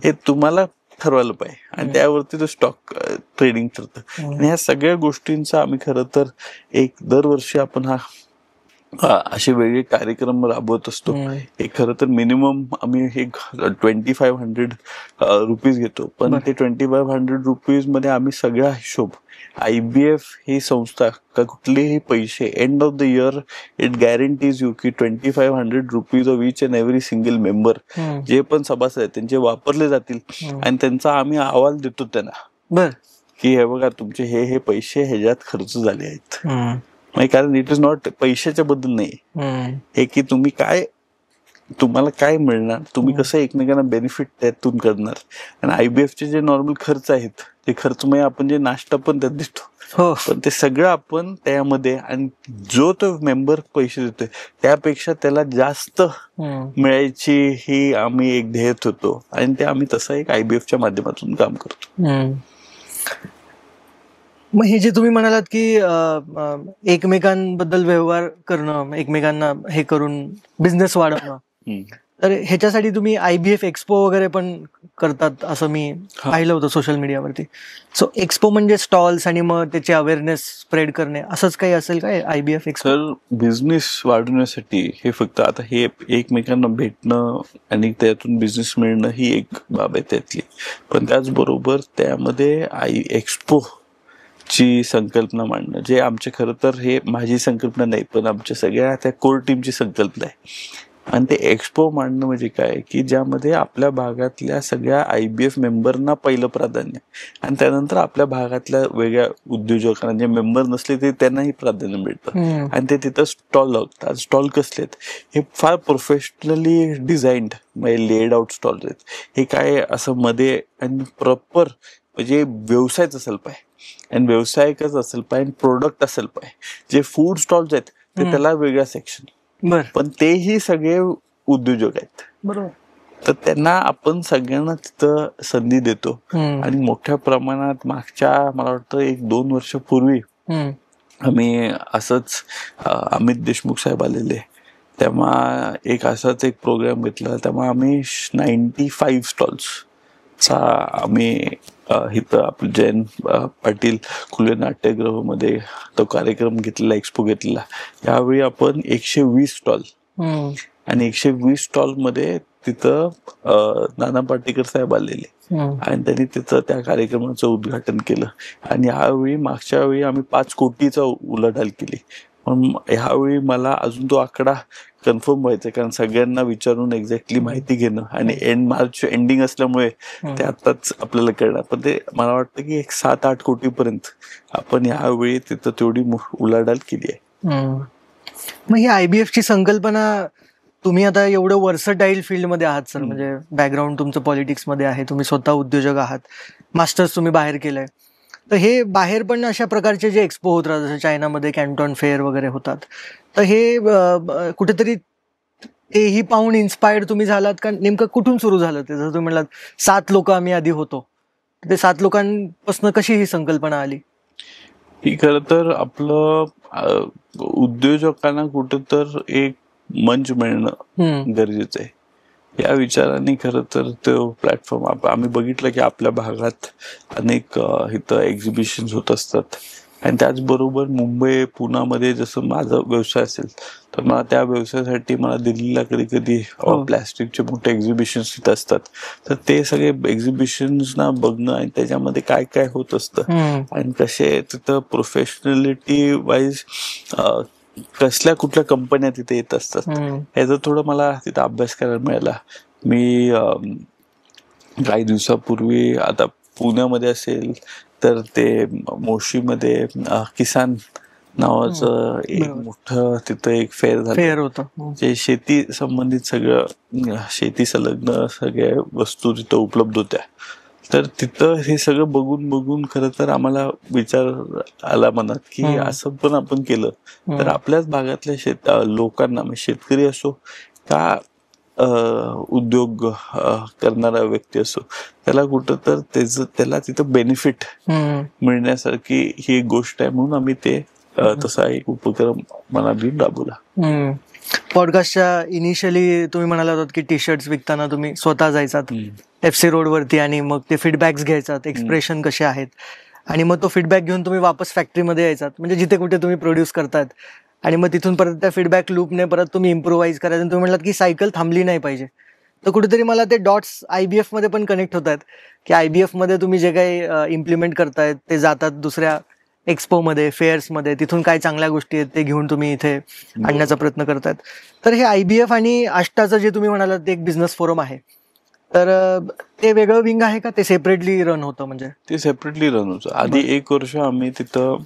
हे तुम्हाला ठरवायला पाहिजे, आणि त्यावरती तो स्टॉक ट्रेडिंग ठरतं. आणि ह्या सगळ्या गोष्टींचा आम्ही खरं तर एक दरवर्षी आपण असे वेगळे कार्यक्रम राबवत असतो. एक खरं तर मिनिमम आम्ही एक 2,500 रुपीज घेतो, पण ते 2,500 रुपीज मध्ये आम्ही सगळा हिशोब, IBF ही संस्था का कुठलेही पैसे, end of the year it guarantees you की 2,500 rupees of each and every single member, जे पण सभासद आहेत त्यांचे वापरले जातील, आणि त्यांचा आम्ही अहवाल देतो त्यांना की हे बघा तुमचे हे पैसे ह्याच्यात खर्च झाले आहेत. कारण इट इज नॉट पैशाच्या बद्दल नाही, हे की तुम्ही काय, तुम्हाला काय मिळणार, तुम्ही कसं एकमेकांना बेनिफिट त्यातून करणार. आणि IBF चे जे नॉर्मल खर्च आहेत ते खर्च, म्हणजे आपण जे नाश्ता पण त्यात देतो, पण ते सगळं आपण त्यामध्ये, आणि जो तो मेंबर पैसे देतोय त्यापेक्षा त्याला जास्त मिळायची ही आम्ही एक ध्येय होतो, आणि ते आम्ही तसं एक IBF च्या माध्यमातून काम करतो. मग हे जे तुम्ही म्हणालात की एकमेकांबद्दल व्यवहार करणं, एकमेकांना हे करून बिझनेस वाढवणं, तर ह्याच्यासाठी तुम्ही IBF एक्सपो वगैरे पण करतात असं मी पाहिलं होतं सोशल मीडियावरती. सो एक्सपो म्हणजे स्टॉल्स आणि मग त्याचे अवेअरनेस स्प्रेड करणे, असंच काही असेल काय IBF एक्सपो? तर बिझनेस वाढवण्यासाठी हे फक्त आता हे एकमेकांना भेटणं आणि त्यातून बिझनेस मिळणं ही एक बाब आहे त्यातली, पण त्याचबरोबर त्यामध्ये एक्सपो ची संकल्पना मांडणं, जे आमचे खरं तर हे माझी संकल्पना नाही, पण आमच्या सगळ्या त्या कोर टीमची संकल्पना आहे. आणि ते एक्सपो मांडणं म्हणजे काय की ज्यामध्ये आपल्या भागातल्या सगळ्या IBF मेंबरना पहिलं प्राधान्य, आणि त्यानंतर आपल्या भागातल्या वेगळ्या उद्योजकांना, जे मेंबर नसले ते त्यांनाही प्राधान्य मिळतं, आणि ते तिथं स्टॉल लावतात. स्टॉल कसले आहेत, हे फार प्रोफेशनली डिझाईन्ड, म्हणजे लेड आउट स्टॉल आहेत. हे काय असं मध्ये आणि प्रॉपर म्हणजे व्यवसायच असेल पाहिजे, आणि व्यवसायिकच असेल पाहिजे, प्रोडक्ट असेल पाहिजे. जे फूड स्टॉल्स आहेत ते त्याला वेगळ्या सेक्शन, पण तेही सगळे उद्योजक आहेत, बरोबर. तर त्यांना आपण सगळ्यांना तिथं संधी देतो, आणि मोठ्या प्रमाणात मागच्या मला वाटतं 1-2 वर्षापूर्वी आम्ही असंच अमित देशमुख साहेब आलेले, तेव्हा एक असाच एक प्रोग्राम घेतला. तेव्हा आम्ही 95 स्टॉल्सचा आम्ही इथं आपलं जयंत पाटील खुले नाट्यगृहामध्ये तो कार्यक्रम घेतलेला, एक्सपो घेतलेला. यावेळी आपण 120 स्टॉल, आणि 120 स्टॉल मध्ये तिथं नाना पाटेकर साहेब आलेले, आणि त्यांनी तिथं त्या कार्यक्रमाचं उद्घाटन केलं. आणि यावेळी मागच्या वेळी आम्ही 5 कोटीचा उलाढाल केली. पण ह्यावेळी मला अजून तो आकडा कन्फर्म व्हायचा, कारण सगळ्यांना विचारून एक्झॅक्टली माहिती घेणं आणि मार्च एंडिंग असल्यामुळे ते आताच आपल्याला कळणार. पण ते मला वाटतं की 7-8 कोटीपर्यंत आपण यावेळी तिथं तेवढी उलाढाल केली आहे. मग ही IBF ची संकल्पना, तुम्ही आता एवढं वर्सटाईल फील्डमध्ये आहात सर, म्हणजे बॅकग्राऊंड तुमचं पॉलिटिक्समध्ये आहे, तुम्ही स्वतः उद्योजक आहात, मास्टर्स तुम्ही बाहेर केलंय, तर हे बाहेर पण अशा प्रकारचे जे एक्सपो होत राहतात, जसं चायनामध्ये कॅन्टॉन फेअर वगैरे होतात, तर हे कुठेतरी तेही पाहून इन्स्पायर्ड तुम्ही झालात का? नेमकं कुठून सुरू झालं ते? जसं तुम्ही म्हणालात 7 लोक आम्ही आधी होतो, ते 7 लोकांपासून कशी ही संकल्पना आली? ही खरं तर आपलं उद्योजकांना कुठं तर एक मंच मिळणं गरजेचं आहे. या विचाराने खरं तर तो प्लॅटफॉर्म आम्ही बघितलं की आपल्या भागात अनेक इथं एक्झिबिशन्स होत असतात, आणि त्याचबरोबर मुंबई पुण्यामध्ये जसं माझा व्यवसाय असेल तर मला त्या व्यवसायासाठी मला दिल्लीला कधी कधी प्लॅस्टिकचे मोठे एक्झिबिशन्स तिथं असतात. तर ते सगळे एक्झिबिशन्स ना बघणं आणि त्याच्यामध्ये काय काय होत असतं आणि कसे तिथं प्रोफेशनॅलिटी वाईज कसल्या कुठल्या कंपन्या तिथे येत असतात, ह्याचा थोडं मला तिथं अभ्यास करायला मिळाला. मी काही दिवसापूर्वी आता पुण्यामध्ये असेल तर ते मोशीमध्ये किसान नावाचं एक मोठं तिथं एक फेअर झालं होतं, जे शेती संबंधित सगळं शेती संलग्न सगळ्या वस्तू तिथं उपलब्ध होत्या. तर तिथं हे सगळं बघून बघून खरं तर आम्हाला विचार आला मनात की असं पण आपण केलं तर आपल्याच भागातल्या लोकांना, म्हणजे शेतकरी असो का उद्योग करणारा व्यक्ती असो, त्याला कुठं तर त्याला तिथं बेनिफिट मिळण्यासारखी ही एक गोष्ट आहे, म्हणून आम्ही ते तसा एक उपक्रम मला बी राबवला. पॉडकास्टच्या इनिशियली तुम्ही म्हणाला होतात की टी शर्ट्स विकताना तुम्ही स्वतः जायचात FC रोडवरती आणि मग ते फीडबॅक्स घ्यायचात, एक्सप्रेशन कसे आहेत, आणि मग तो फीडबॅक घेऊन तुम्ही वापस फॅक्टरीमध्ये यायचात, म्हणजे जिथे कुठे तुम्ही प्रोड्यूस करतात, आणि मग तिथून परत त्या फीडबॅक लूपने परत तुम्ही इम्प्रोव्हाइज करायचं. तुम्ही म्हटलात की सायकल थांबली नाही पाहिजे, तर कुठेतरी मला ते डॉट्स IBF मध्ये पण कनेक्ट होत आहेत की IBF मध्ये तुम्ही जे काही इम्प्लिमेंट करतायत ते जातात दुसऱ्या एक्सपोमध्ये, फेअर्समध्ये, तिथून काय चांगल्या गोष्टी आहेत ते घेऊन तुम्ही इथे आणण्याचा प्रयत्न करतायत. तर हे IBF आणि आष्टाचं जे तुम्ही म्हणालात ते एक बिझनेस फोरम आहे, तर ते वेगळं विंग आहे का, ते सेपरेटली रन होतं? म्हणजे ते सेपरेटली रन होतं. आधी 1 वर्ष आम्ही तिथं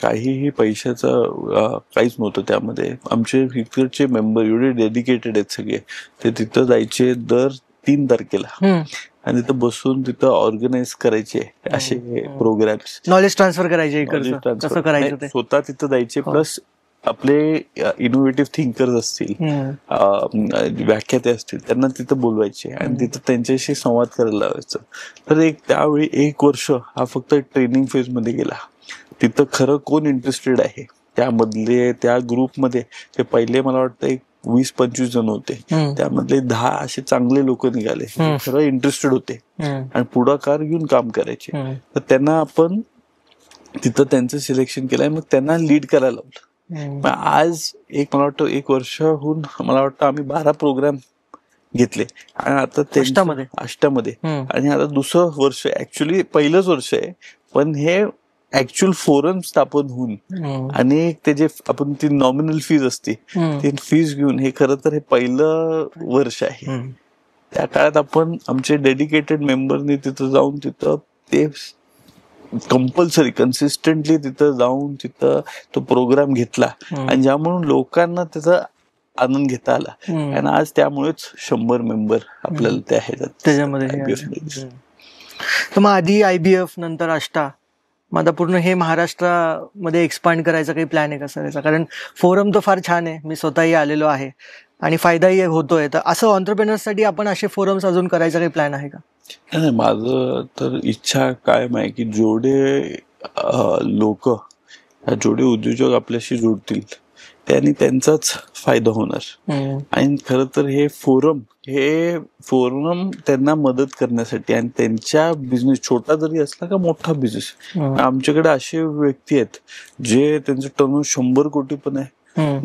काहीही पैशाचं काहीच नव्हतं त्यामध्ये. आमचे इकडचे मेंबर एवढे डेडिकेटेड आहेत सगळे, ते तिथं जायचे दर 3 तारखेला आणि तिथं बसून तिथं ऑर्गनाईज करायचे असे प्रोग्राम्स, नॉलेज ट्रान्सफर करायचे, कसं करायचं स्वतः तिथं जायचे. प्लस आपले इनोव्हेटिव्ह थिंकर्स असतील, व्याख्याते असतील, त्यांना तिथं बोलवायचे आणि तिथं त्यांच्याशी संवाद करायला लावायचं. तर त्यावेळी 1 वर्ष हा फक्त ट्रेनिंग फेज मध्ये गेला. तिथं खरं कोण इंटरेस्टेड आहे त्यामधले, त्या ग्रुपमध्ये ते पहिले मला वाटतं 20-25 जण होते, त्यामधले 10 असे चांगले लोक निघाले, खरं इंटरेस्टेड होते आणि पुढाकार घेऊन काम करायचे. तर त्यांना आपण तिथं त्यांचं सिलेक्शन केलंय, मग त्यांना लीड करायला लावलं. आज मला वाटतं 1 वर्षाहून मला वाटतं आम्ही 12 प्रोग्राम घेतले आणि आता आष्टामध्ये आणि आता दुसरं वर्ष, ऍक्च्युली पहिलंच वर्ष आहे, पण हे ऍक्च्युअल फोरम स्थापन होऊन आणि त्याचे आपण ती नॉमिनल फीज असते ती फीज घेऊन हे खरं तर हे पहिलं वर्ष आहे. त्या काळात आपण आमचे डेडिकेटेड मेंबरनी तिथं जाऊन तिथं ते कंपल्सरी कन्सिस्टंटली तिथं जाऊन तिथं तो प्रोग्राम घेतला आणि ज्यामुळे लोकांना त्याचा आनंद घेता आला आणि आज त्यामुळेच 100 मेंबर आपल्याला त्या त्याच्यामध्ये. तर मग आधी IBF नंतर आष्टा, मग आता पूर्ण हे महाराष्ट्रामध्ये एक्सपांड करायचा काही प्लॅन आहे का सर याचा? कारण फोरम तर फार छान आहे, मी स्वतःही आलेलो आहे आणि फायदाही होतोय. तर असं ऑन्टरप्रेनर्ससाठी आपण असे फोरम्स अजून करायचा काही प्लॅन आहे का? नाही, माझं तर इच्छा कायम आहे की जेवढे लोक, जेवढे उद्योजक आपल्याशी जोडतील त्यांनी त्यांचाच फायदा होणार. आणि खरं तर हे फोरम त्यांना मदत करण्यासाठी आणि त्यांच्या बिझनेस, छोटा जरी असला का मोठा बिझनेस, आमच्याकडे असे व्यक्ती आहेत जे त्यांचं टर्नओव्हर 100 कोटी पण आहे,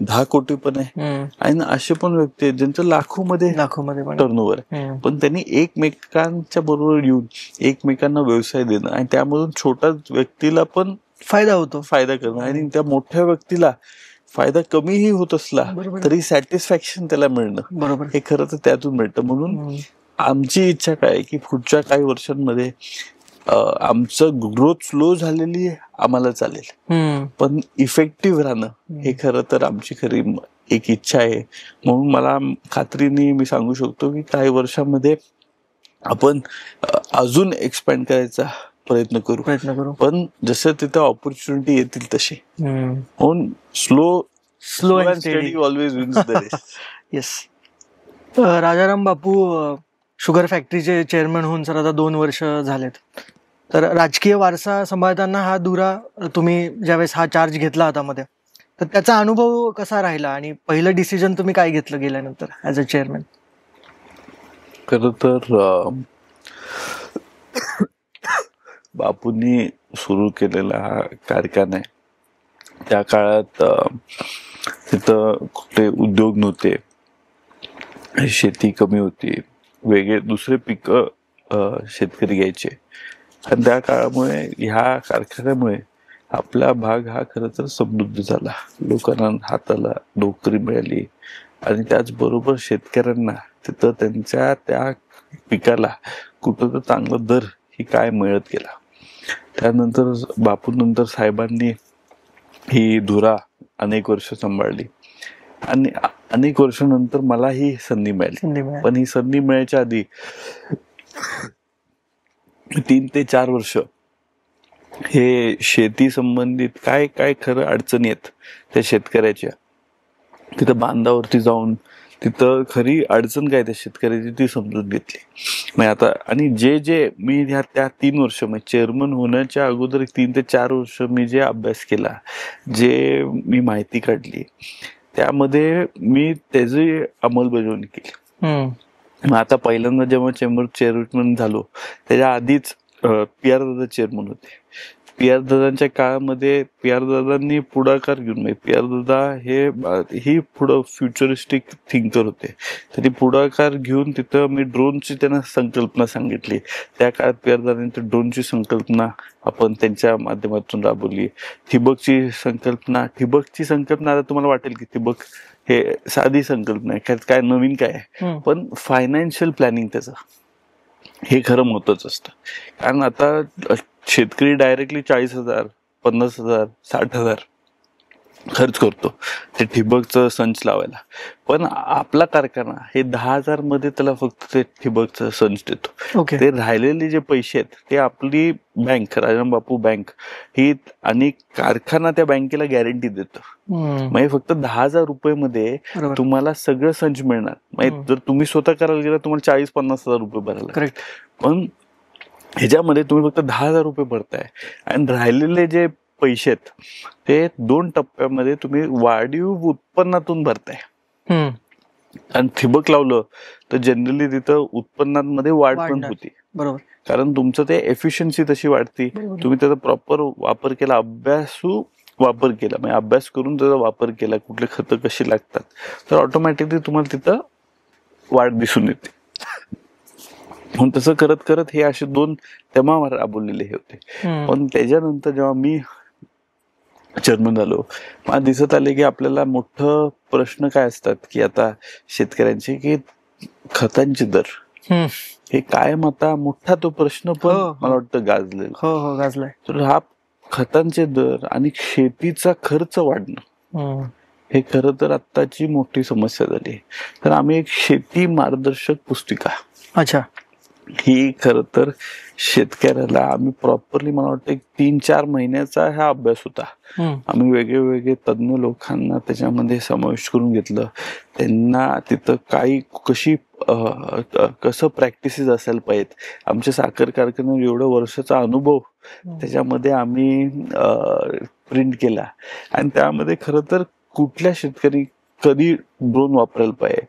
10 कोटी पण आहे, आणि असे पण व्यक्ती आहेत ज्यांचं लाखोमध्ये टर्नओव्हर आहे, पण त्यांनी एकमेकांच्या बरोबर येऊन एकमेकांना व्यवसाय देणं आणि त्यामधून छोट्या व्यक्तीला पण फायदा करणं, आणि त्या मोठ्या व्यक्तीला फायदा कमीही होत असला तरी सॅटिस्फॅक्शन त्याला मिळणं, हे खरं तर त्यातून मिळतं. म्हणून आमची इच्छा काय की पुढच्या काही वर्षांमध्ये आमचं ग्रोथ स्लो झालेली आम्हाला चालेल, पण इफेक्टिव्ह राहणं हे खरं तर आमची खरी एक इच्छा आहे. म्हणून मला खात्रीने मी सांगू शकतो की काही वर्षांमध्ये आपण अजून एक्सपॅन्ड करायचा प्रयत्न करू, पण जसं तिथं ऑपॉर्च्युनिटी येतील तशी. म्हणून slow and study always wins the race. Yes. Rajaram Bapu sugar फॅक्टरीचे चेअरमन होऊन सर आता 2 वर्ष झालेत. तर राजकीय वारसा सांभाळताना हा दुरा तुम्ही ज्यावेळेस हा चार्ज घेतला हातामध्ये, तर त्याचा अनुभव कसा राहिला आणि पहिलं डिसिजन तुम्ही काय घेतलं गेल्यानंतर ऍज अ चेअरमन? खरं तर बापूंनी सुरू केलेला हा कारखाना आहे, त्या काळात तिथं कुठले उद्योग नव्हते, शेती कमी होती, वेगळे दुसरे पिकं शेतकरी घ्यायचे, आणि त्या काळामुळे ह्या कारखान्यामुळे आपला भाग हा खरं तर समृद्ध झाला, लोकांना हाताला नोकरी मिळाली, आणि त्याचबरोबर शेतकऱ्यांना तिथं त्यांच्या त्या पिकाला कुठं तर चांगला दर ही काय मिळत गेला. त्यानंतर बापूनंतर साहेबांनी ही धुरा अनेक वर्ष सांभाळली, आणि अनेक वर्षानंतर मला ही संधी मिळाली. पण ही संधी मिळायच्या आधी 3 ते 4 वर्ष हे शेती संबंधित काय काय खरं अडचणी आहेत त्या शेतकऱ्याच्या, तिथं बांधावरती जाऊन तिथं खरी अडचण काय त्या शेतकऱ्याची ती समजून घेतली. मग आता आणि जे मी ह्या त्या 3 वर्ष म्हणजे चेअरमन होण्याच्या अगोदर 3 ते 4 वर्ष मी जे अभ्यास केला, जे मी माहिती काढली, त्यामध्ये मी त्याची अंमलबजावणी केली. मग आता पहिल्यांदा जेव्हा चेंबर चेअरमन झालो त्याच्या आधीच PR दादा चेअरमन होते. PR दादांच्या काळामध्ये PR दादांनी पुढाकार घेऊन, PR दादा ही पुढं फ्युचरिस्टिक थिंकर होते, त्यांनी पुढाकार घेऊन तिथं मी ड्रोनची त्यांना संकल्पना सांगितली. त्या काळात PR दादांनी ड्रोनची संकल्पना आपण त्यांच्या माध्यमातून राबवली. ठिबकची संकल्पना आता तुम्हाला वाटेल की ठिबक हे साधी संकल्पना आहे, काय नवीन काय आहे, पण फायनान्शियल प्लॅनिंग त्याचं हे खरं महत्वाचं असतं. कारण आता शेतकरी डायरेक्टली 40,000, 50,000, 60,000 खर्च करतो ते ठिबकचं संच लावायला, पण आपला कारखाना हे 10,000 मध्ये त्याला फक्त ते ठिबकचं संच देतो. ते राहिलेले जे पैसे आहेत ते आपली बँक, राजाराम बापू बँक ही, आणि कारखाना त्या बँकेला गॅरंटी देतो. म्हणजे फक्त 10,000 रुपये मध्ये तुम्हाला सगळं संच मिळणार. म्हणजे जर तुम्ही स्वतः करायला गेला तुम्हाला 40-50,000 रुपये भरायला, पण ह्याच्यामध्ये तुम्ही फक्त 10,000 रुपये भरताय, आणि राहिलेले जे पैसे आहेत ते 2 टप्प्यामध्ये तुम्ही वाढीव उत्पन्नातून भरताय. आणि ठिबक लावलं तर जनरली तिथं उत्पन्नामध्ये वाढ पण होती, बरोबर, कारण तुमचं ते एफिशियन्सी तशी वाढती. तुम्ही त्याचा प्रॉपर वापर केला, वापर केला, म्हणजे अभ्यास करून त्याचा वापर केला, कुठले खतं कशी लागतात, तर ऑटोमॅटिकली तुम्हाला तिथं वाढ दिसून येते. म्हणून तसं करत करत हे असे 2 तेव्हा राबवलेले होते. पण त्याच्यानंतर जेव्हा मी चेअरमन झालो, मला दिसत आले की आपल्याला मोठं प्रश्न काय असतात की आता शेतकऱ्यांचे की खतांचे दर हे कायम आता मोठा तो प्रश्न पण मला वाटतं गाजलाय. तर हा खतांचे दर आणि शेतीचा खर्च वाढणं हे खरं तर आत्ताची मोठी समस्या झाली. तर आम्ही एक शेती मार्गदर्शक पुस्तिका ही खरं तर शेतकऱ्याला आम्ही प्रॉपरली, मला वाटतं 3-4 महिन्याचा हा अभ्यास होता. आम्ही वेगळे तज्ञ लोकांना त्याच्यामध्ये समावेश करून घेतलं, त्यांना तिथं कसं प्रॅक्टिसेस असायला पाहिजेत. आमच्या साखर कारखान्यावर एवढं वर्षाचा अनुभव त्याच्यामध्ये आम्ही प्रिंट केला, आणि त्यामध्ये खरं तर कुठल्या शेतकरी कधी ड्रोन वापरायला पाहिजे,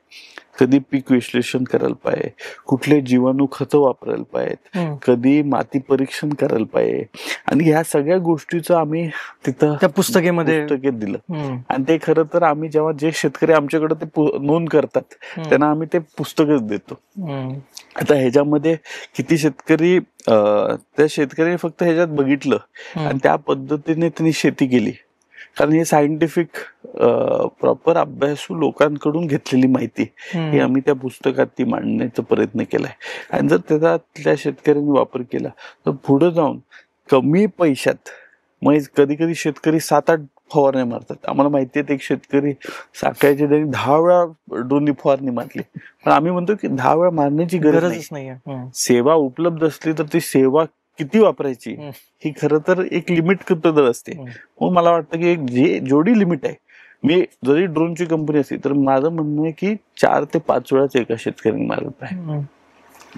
कधी पीक विश्लेषण करायला पाहिजे, कुठले जीवाणू खतं वापरायला पाहिजेत, कधी माती परीक्षण करायला पाहिजे. आणि ह्या सगळ्या गोष्टीचं आम्ही तिथं त्या पुस्तकेत दिलं. आणि ते खरं तर आम्ही जेव्हा जे शेतकरी आमच्याकडे ते नोंद करतात त्यांना आम्ही ते पुस्तकच देतो. आता ह्याच्यामध्ये किती शेतकरी त्या शेतकऱ्याने फक्त ह्याच्यात बघितलं आणि त्या पद्धतीने त्यांनी शेती केली, कारण हे सायंटिफिक प्रॉपर अभ्यासू लोकांकडून घेतलेली माहिती ही आम्ही त्या पुस्तकात ती मांडण्याचा प्रयत्न केलाय. आणि जर त्याचा त्या शेतकऱ्यांनी वापर केला तर पुढे जाऊन कमी पैशात, मग कधी कधी शेतकरी 7-8 फवारण्या मारतात. आम्हाला माहिती आहे एक शेतकरी साकायचे त्यांनी 10 वेळा ड्रोननी फवारणी मारली. पण आम्ही म्हणतो की 10 वेळा मारण्याची गरजच नाही. सेवा उपलब्ध असली तर ती सेवा किती वापरायची ही खरं तर एक लिमिट कुठं असते. मग मला वाटतं की जेवढी लिमिट आहे, मी जरी ड्रोनची कंपनी असली तर माझं म्हणणं आहे की 4 ते 5 वेळाच एका शेतकऱ्यांनी मारलं पाहिजे.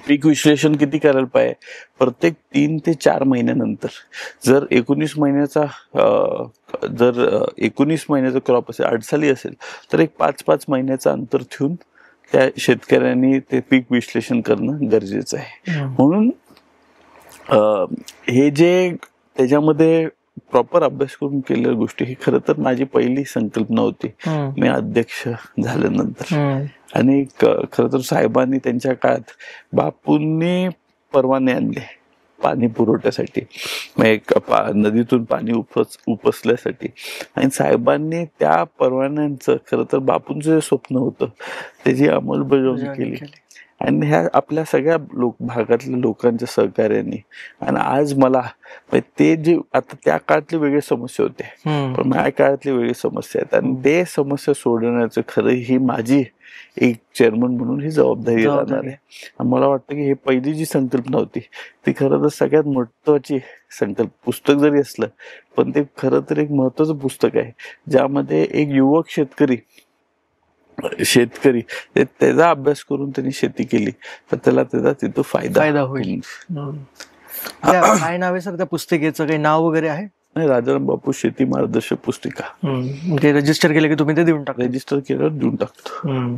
पीक विश्लेषण किती करायला पाहिजे, प्रत्येक 3 ते 4 महिन्यानंतर. जर 19 महिन्याचा क्रॉप असेल, अडसाली असेल, तर एक 5-5 महिन्याचं अंतर ठेवून त्या शेतकऱ्यांनी ते पीक विश्लेषण करणं गरजेचं आहे. म्हणून हे जे त्याच्यामध्ये प्रॉपर अभ्यास करून केलेल्या गोष्टी ही खरं तर माझी पहिली संकल्पना होती मी अध्यक्ष झाल्यानंतर. आणि खरं तर साहेबांनी त्यांच्या काळात बापूंनी परवाने आणले पाणी पुरवठ्यासाठी, नदीतून पाणी उपसल्यासाठी. आणि साहेबांनी त्या परवान्यांचं खरं तर बापूंचं जे स्वप्न होतं त्याची अंमलबजावणी केली. आणि ह्या आपल्या सगळ्या भागातल्या लोकांच्या सहकार्याने. आणि आज मला ते जे आता त्या काळातले वेगळे समस्या होते, पण माझ्या काळातली वेगळी समस्या आहेत. आणि ते समस्या सोडवण्याचं खरं ही माझी एक चेअरमन म्हणून ही जबाबदारी राहणार आहे. आणि मला वाटतं की हे पहिली जी संकल्पना होती ती खरं तर सगळ्यात महत्वाची पुस्तक जरी असलं पण ते खरं तर एक महत्वाचं पुस्तक आहे, ज्यामध्ये एक युवक शेतकरी त्याचा अभ्यास करून त्यांनी शेती केली तर त्याला त्याचा तिथं फायदा होईल. काय नाव आहे सर त्या पुस्तिकेचं, काही नाव वगैरे आहे? नाही, राजाराम बापू शेती मार्गदर्शक पुस्तिका. ते रजिस्टर केलं की तुम्ही ते देऊन टाकता? रजिस्टर केलं देऊन टाकतो.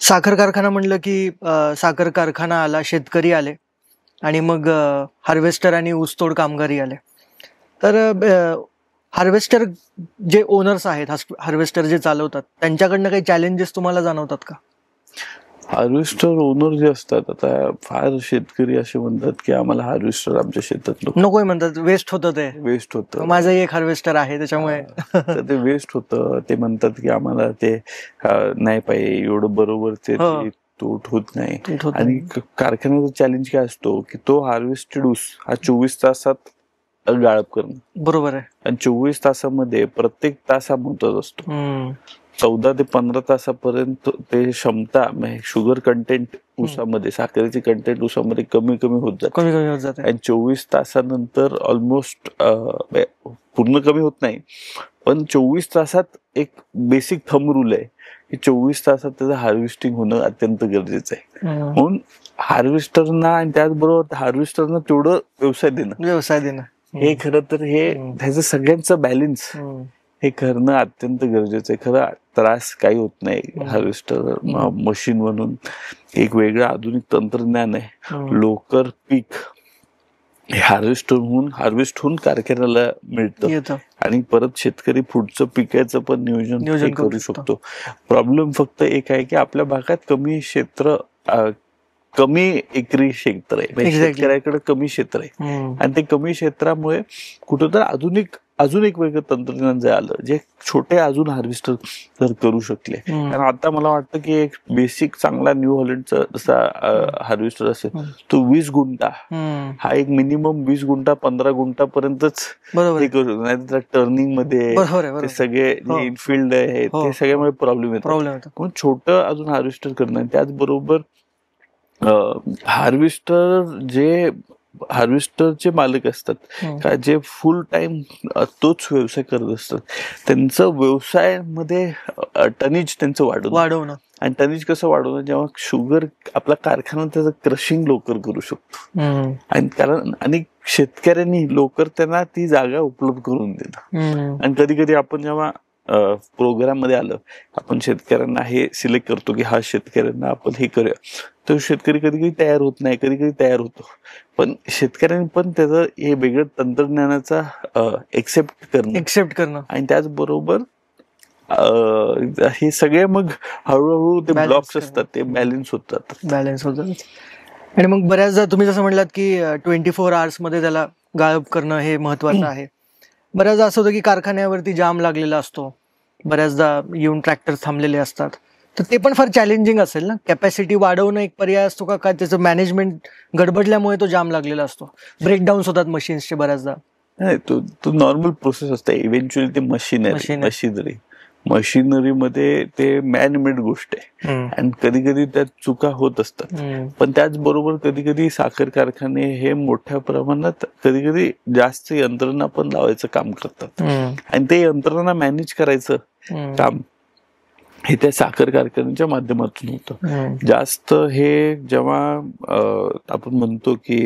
साखर कारखाना म्हणलं की साखर कारखाना आला, शेतकरी आले आणि मग हार्वेस्टर आणि ऊसतोड कामगारी आले. तर हार्वेस्टर जे ओनर्स आहेत, हार्वेस्टर जे चालवतात, त्यांच्याकडनं काही चॅलेंजेस तुम्हाला जाणवतात का? हार्वेस्टर ओनर जे असतात, आता फार शेतकरी असे म्हणतात की आम्हाला हार्वेस्टर आमच्या शेतात नकोय, म्हणतात वेस्ट होतं. माझं एक हार्वेस्टर आहे त्याच्यामुळे ते वेस्ट होतं. ते म्हणतात की आम्हाला ते नाही पाहिजे, एवढं बरोबर ते तूट होत नाही. आणि कारखान्याचा चॅलेंज काय असतो की तो हार्वेस्टेड ऊस हा 24 तासात गाळप करणं. बरोबर आहे. आणि 24 तासामध्ये प्रत्येक तास हा महत्वाचा असतो. 14 ते 15 तासापर्यंत ते क्षमता, शुगर कंटेंट ऊसामध्ये, साखरेची कंटेंट ऊसामध्ये कमी होत जाते. आणि 24 तासानंतर ऑलमोस्ट पूर्ण कमी होत नाही, पण 24 तासात एक बेसिक थंब रूल आहे की 24 तासात त्याचं हार्वेस्टिंग होणं अत्यंत गरजेचं आहे. म्हणून हार्वेस्टरना आणि त्याचबरोबर हार्वेस्टरना तेवढं व्यवसाय देणं हे खरं तर हे त्याचं सगळ्यांचं बॅलन्स हे करणं अत्यंत गरजेचं आहे. खरं त्रास काही होत नाही. हार्वेस्टर मशीन म्हणून एक वेगळं आधुनिक तंत्रज्ञान आहे. लवकर पीक हार्वेस्ट होऊन कारखान्याला मिळतं आणि परत शेतकरी पुढचं पिकायचं पण नियोजन करू शकतो. प्रॉब्लेम फक्त एक आहे की आपल्या भागात कमी एकरी क्षेत्र आहे, शेतकऱ्याकडे कमी क्षेत्र आहे. आणि ते कमी क्षेत्रामुळे कुठं तर अजून एक वेगळं तंत्रज्ञान जे आलं, जे छोटे अजून हार्वेस्टर तर करू शकले. कारण आता मला वाटतं की एक बेसिक चांगला न्यू हॉलंडचा जसा हार्वेस्टर असेल तो 20 गुंठा हा एक मिनिमम 20 गुंठा 15 गुंठापर्यंतच हे करू शकतो. नाही टर्निंग मध्ये ते सगळे इनफिल्ड आहे ते सगळ्यामुळे प्रॉब्लेम येतो. म्हणून छोटं अजून हार्वेस्टर करणं. त्याचबरोबर हार्वेस्टरचे मालक असतात का जे फुल टाइम तोच व्यवसाय करत असतात, त्यांचं व्यवसायामध्ये टनेज त्यांचं वाढवणं. आणि टनेज कसं वाढवणं, जेव्हा शुगर आपला कारखाना त्याचं क्रशिंग लवकर करू शकतो. आणि कारण अनेक शेतकऱ्यांनी लवकर त्यांना ती जागा उपलब्ध करून देणं. आणि कधी आपण जेव्हा प्रोग्राम मध्ये आलं, आपण शेतकऱ्यांना हे सिलेक्ट करतो की हा शेतकऱ्यांना आपण हे करूया, तर शेतकरी कधी कधी तयार होत नाही, कधी कधी तयार होतो. पण शेतकऱ्यांनी पण त्याचं हे वेगळं तंत्रज्ञानाचा एक्सेप्ट करणं आणि त्याचबरोबर हे सगळे मग हळूहळू ते ब्लॉक्स असतात ते बॅलन्स होतात. आणि मग बऱ्याचदा तुम्ही जसं म्हणलात की 24 hours मध्ये त्याला गायब करणं हे महत्वाचं आहे. बऱ्याचदा असं होतं की कारखान्यावरती जाम लागलेला असतो, बऱ्याचदा येऊन ट्रॅक्टर थांबलेले असतात, तर ते पण फार चॅलेंजिंग असेल ना. कॅपॅसिटी वाढवणं एक पर्याय असतो का, काय त्याचं मॅनेजमेंट गडबडल्यामुळे तो जाम लागलेला असतो, ब्रेकडाऊन्स होतात मशीन्सचे बऱ्याचदा? नाही, तो नॉर्मल प्रोसेस असते. इव्हेंच्युअली ते मशिनरीमध्ये ते मॅन मेड गोष्ट आहे आणि कधी कधी त्यात चुका होत असतात. पण त्याचबरोबर कधी कधी साखर कारखाने हे मोठ्या प्रमाणात कधी कधी जास्त यंत्रणा पण लावायचं काम करतात आणि ते यंत्रणा मॅनेज करायचं काम हे त्या साखर कारखान्याच्या माध्यमातून होतं. जास्त हे जेव्हा आपण म्हणतो की